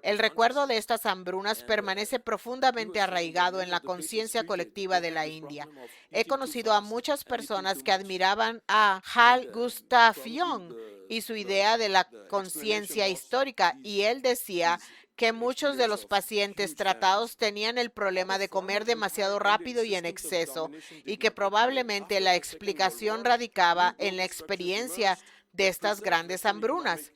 El recuerdo de estas hambrunas permanece profundamente arraigado en la conciencia colectiva de la India. He conocido a muchas personas que admiraban a Carl Gustav Jung y su idea de la conciencia histórica, y él decía que muchos de los pacientes tratados tenían el problema de comer demasiado rápido y en exceso, y que probablemente la explicación radicaba en la experiencia de estas grandes hambrunas.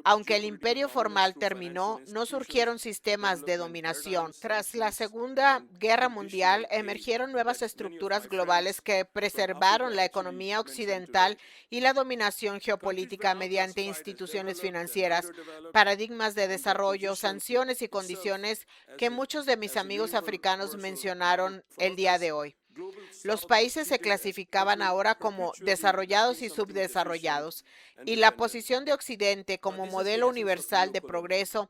Aunque el imperio formal terminó, no surgieron sistemas de dominación. Tras la Segunda Guerra Mundial, emergieron nuevas estructuras globales que preservaron la economía occidental y la dominación geopolítica mediante instituciones financieras, paradigmas de desarrollo, sanciones y condiciones que muchos de mis amigos africanos mencionaron el día de hoy. Los países se clasificaban ahora como desarrollados y subdesarrollados, y la posición de Occidente como modelo universal de progreso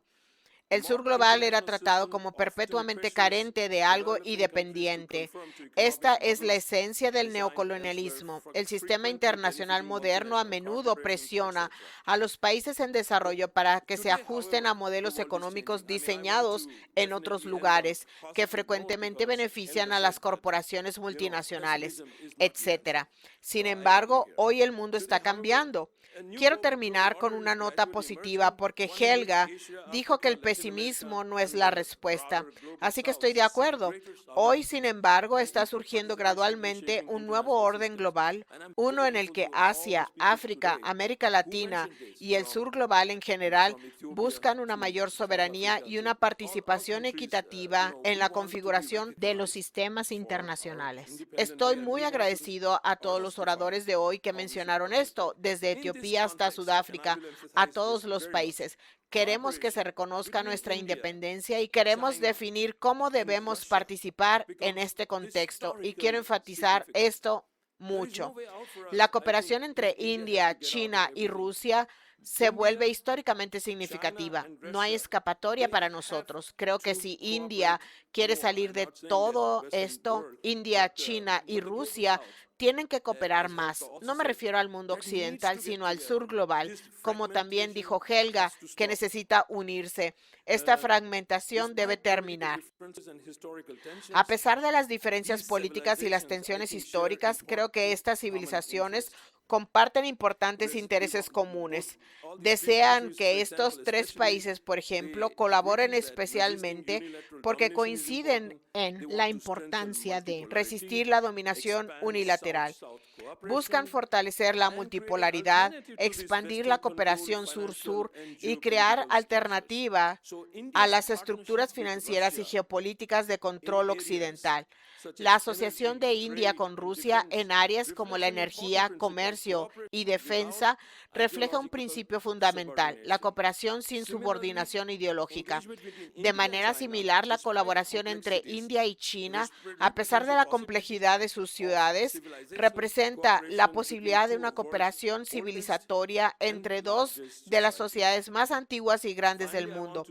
El sur global era tratado como perpetuamente carente de algo y dependiente. Esta es la esencia del neocolonialismo. El sistema internacional moderno a menudo presiona a los países en desarrollo para que se ajusten a modelos económicos diseñados en otros lugares, que frecuentemente benefician a las corporaciones multinacionales, etc. Sin embargo, hoy el mundo está cambiando. Quiero terminar con una nota positiva porque Helga dijo que el pesimismo no es la respuesta. Así que estoy de acuerdo. Hoy, sin embargo, está surgiendo gradualmente un nuevo orden global, uno en el que Asia, África, América Latina y el sur global en general buscan una mayor soberanía y una participación equitativa en la configuración de los sistemas internacionales. Estoy muy agradecido a todos los oradores de hoy que mencionaron esto, desde Etiopía hasta Sudáfrica, a todos los países. Queremos que se reconozca nuestra independencia y queremos definir cómo debemos participar en este contexto. Y quiero enfatizar esto mucho. La cooperación entre India, China y Rusia se vuelve históricamente significativa. No hay escapatoria para nosotros. Creo que si India quiere salir de todo esto, India, China y Rusia tienen que cooperar más. No me refiero al mundo occidental, sino al sur global, como también dijo Helga, que necesita unirse. Esta fragmentación debe terminar. A pesar de las diferencias políticas y las tensiones históricas, creo que estas civilizaciones comparten importantes intereses comunes. Desean que estos tres países, por ejemplo, colaboren especialmente porque coinciden en la importancia de resistir la dominación unilateral. Buscan fortalecer la multipolaridad, expandir la cooperación sur-sur y crear alternativa a las estructuras financieras y geopolíticas de control occidental. La asociación de India con Rusia en áreas como la energía, comercio y defensa refleja un principio fundamental, la cooperación sin subordinación ideológica. De manera similar, la colaboración entre India y China, a pesar de la complejidad de sus ciudades, representa la posibilidad de una cooperación civilizatoria entre dos de las sociedades más antiguas y grandes del mundo.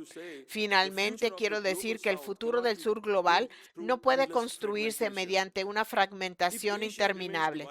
Finalmente, quiero decir que el futuro del sur global no puede construirse mediante una fragmentación interminable.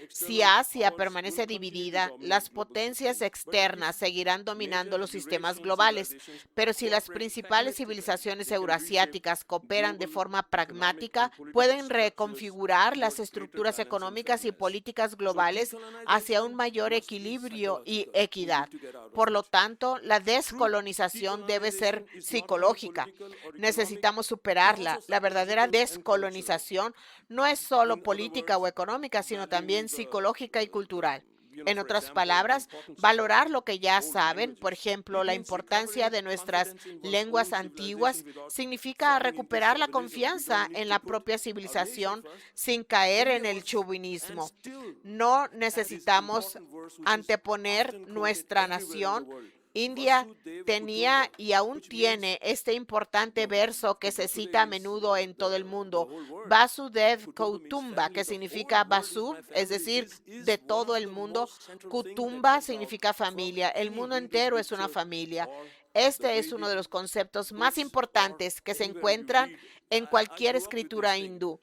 Si Asia permanece dividida, las potencias externas seguirán dominando los sistemas globales, pero si las principales civilizaciones eurasiáticas cooperan de forma pragmática, pueden reconfigurar las estructuras económicas y políticas globales hacia un mayor equilibrio y equidad. Por lo tanto, la descolonización debe ser psicológica. Necesitamos superarla. La verdadera descolonización no es solo política o económica, sino también psicológica y cultural. En otras palabras, valorar lo que ya saben, por ejemplo, la importancia de nuestras lenguas antiguas, significa recuperar la confianza en la propia civilización sin caer en el chauvinismo. No necesitamos anteponer nuestra nación. India tenía y aún tiene este importante verso que se cita a menudo en todo el mundo, Vasudev Kutumba, que significa Vasu, es decir, de todo el mundo. Kutumba significa familia. El mundo entero es una familia. Este es uno de los conceptos más importantes que se encuentran en cualquier escritura hindú,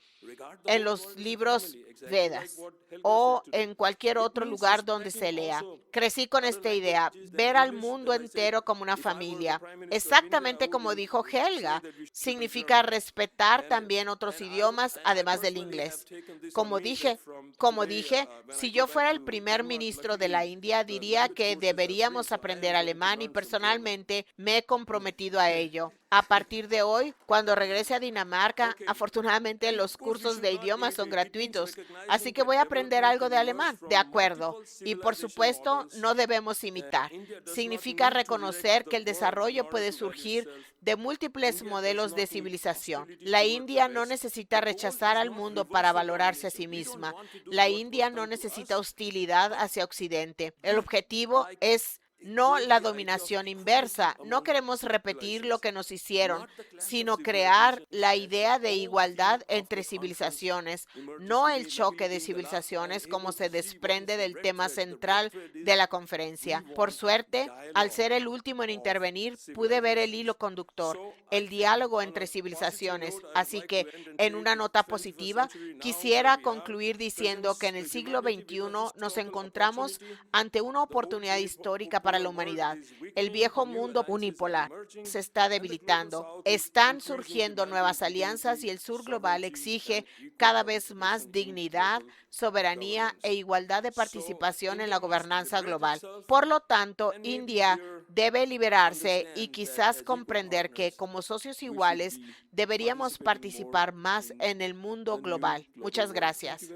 en los libros Vedas o en cualquier otro lugar donde se lea. Crecí con esta idea, ver al mundo entero como una familia. Exactamente como dijo Helga, significa respetar también otros idiomas además del inglés. Como dije, si yo fuera el primer ministro de la India, diría que deberíamos aprender alemán y personalmente me he comprometido a ello. A partir de hoy, cuando regrese a Dinamarca, afortunadamente los cursos de idiomas son gratuitos, así que voy a aprender algo de alemán. De acuerdo. Y por supuesto, no debemos imitar. Significa reconocer que el desarrollo puede surgir de múltiples modelos de civilización. La India no necesita rechazar al mundo para valorarse a sí misma. La India no necesita hostilidad hacia Occidente. El objetivo es no la dominación inversa. No queremos repetir lo que nos hicieron, sino crear la idea de igualdad entre civilizaciones, no el choque de civilizaciones como se desprende del tema central de la conferencia. Por suerte, al ser el último en intervenir, pude ver el hilo conductor, el diálogo entre civilizaciones. Así que, en una nota positiva, quisiera concluir diciendo que en el siglo XXI nos encontramos ante una oportunidad histórica para la humanidad. El viejo mundo unipolar se está debilitando. Están surgiendo nuevas alianzas y el sur global exige cada vez más dignidad, soberanía e igualdad de participación en la gobernanza global. Por lo tanto, India debe liberarse y quizás comprender que, como socios iguales, deberíamos participar más en el mundo global. Muchas gracias.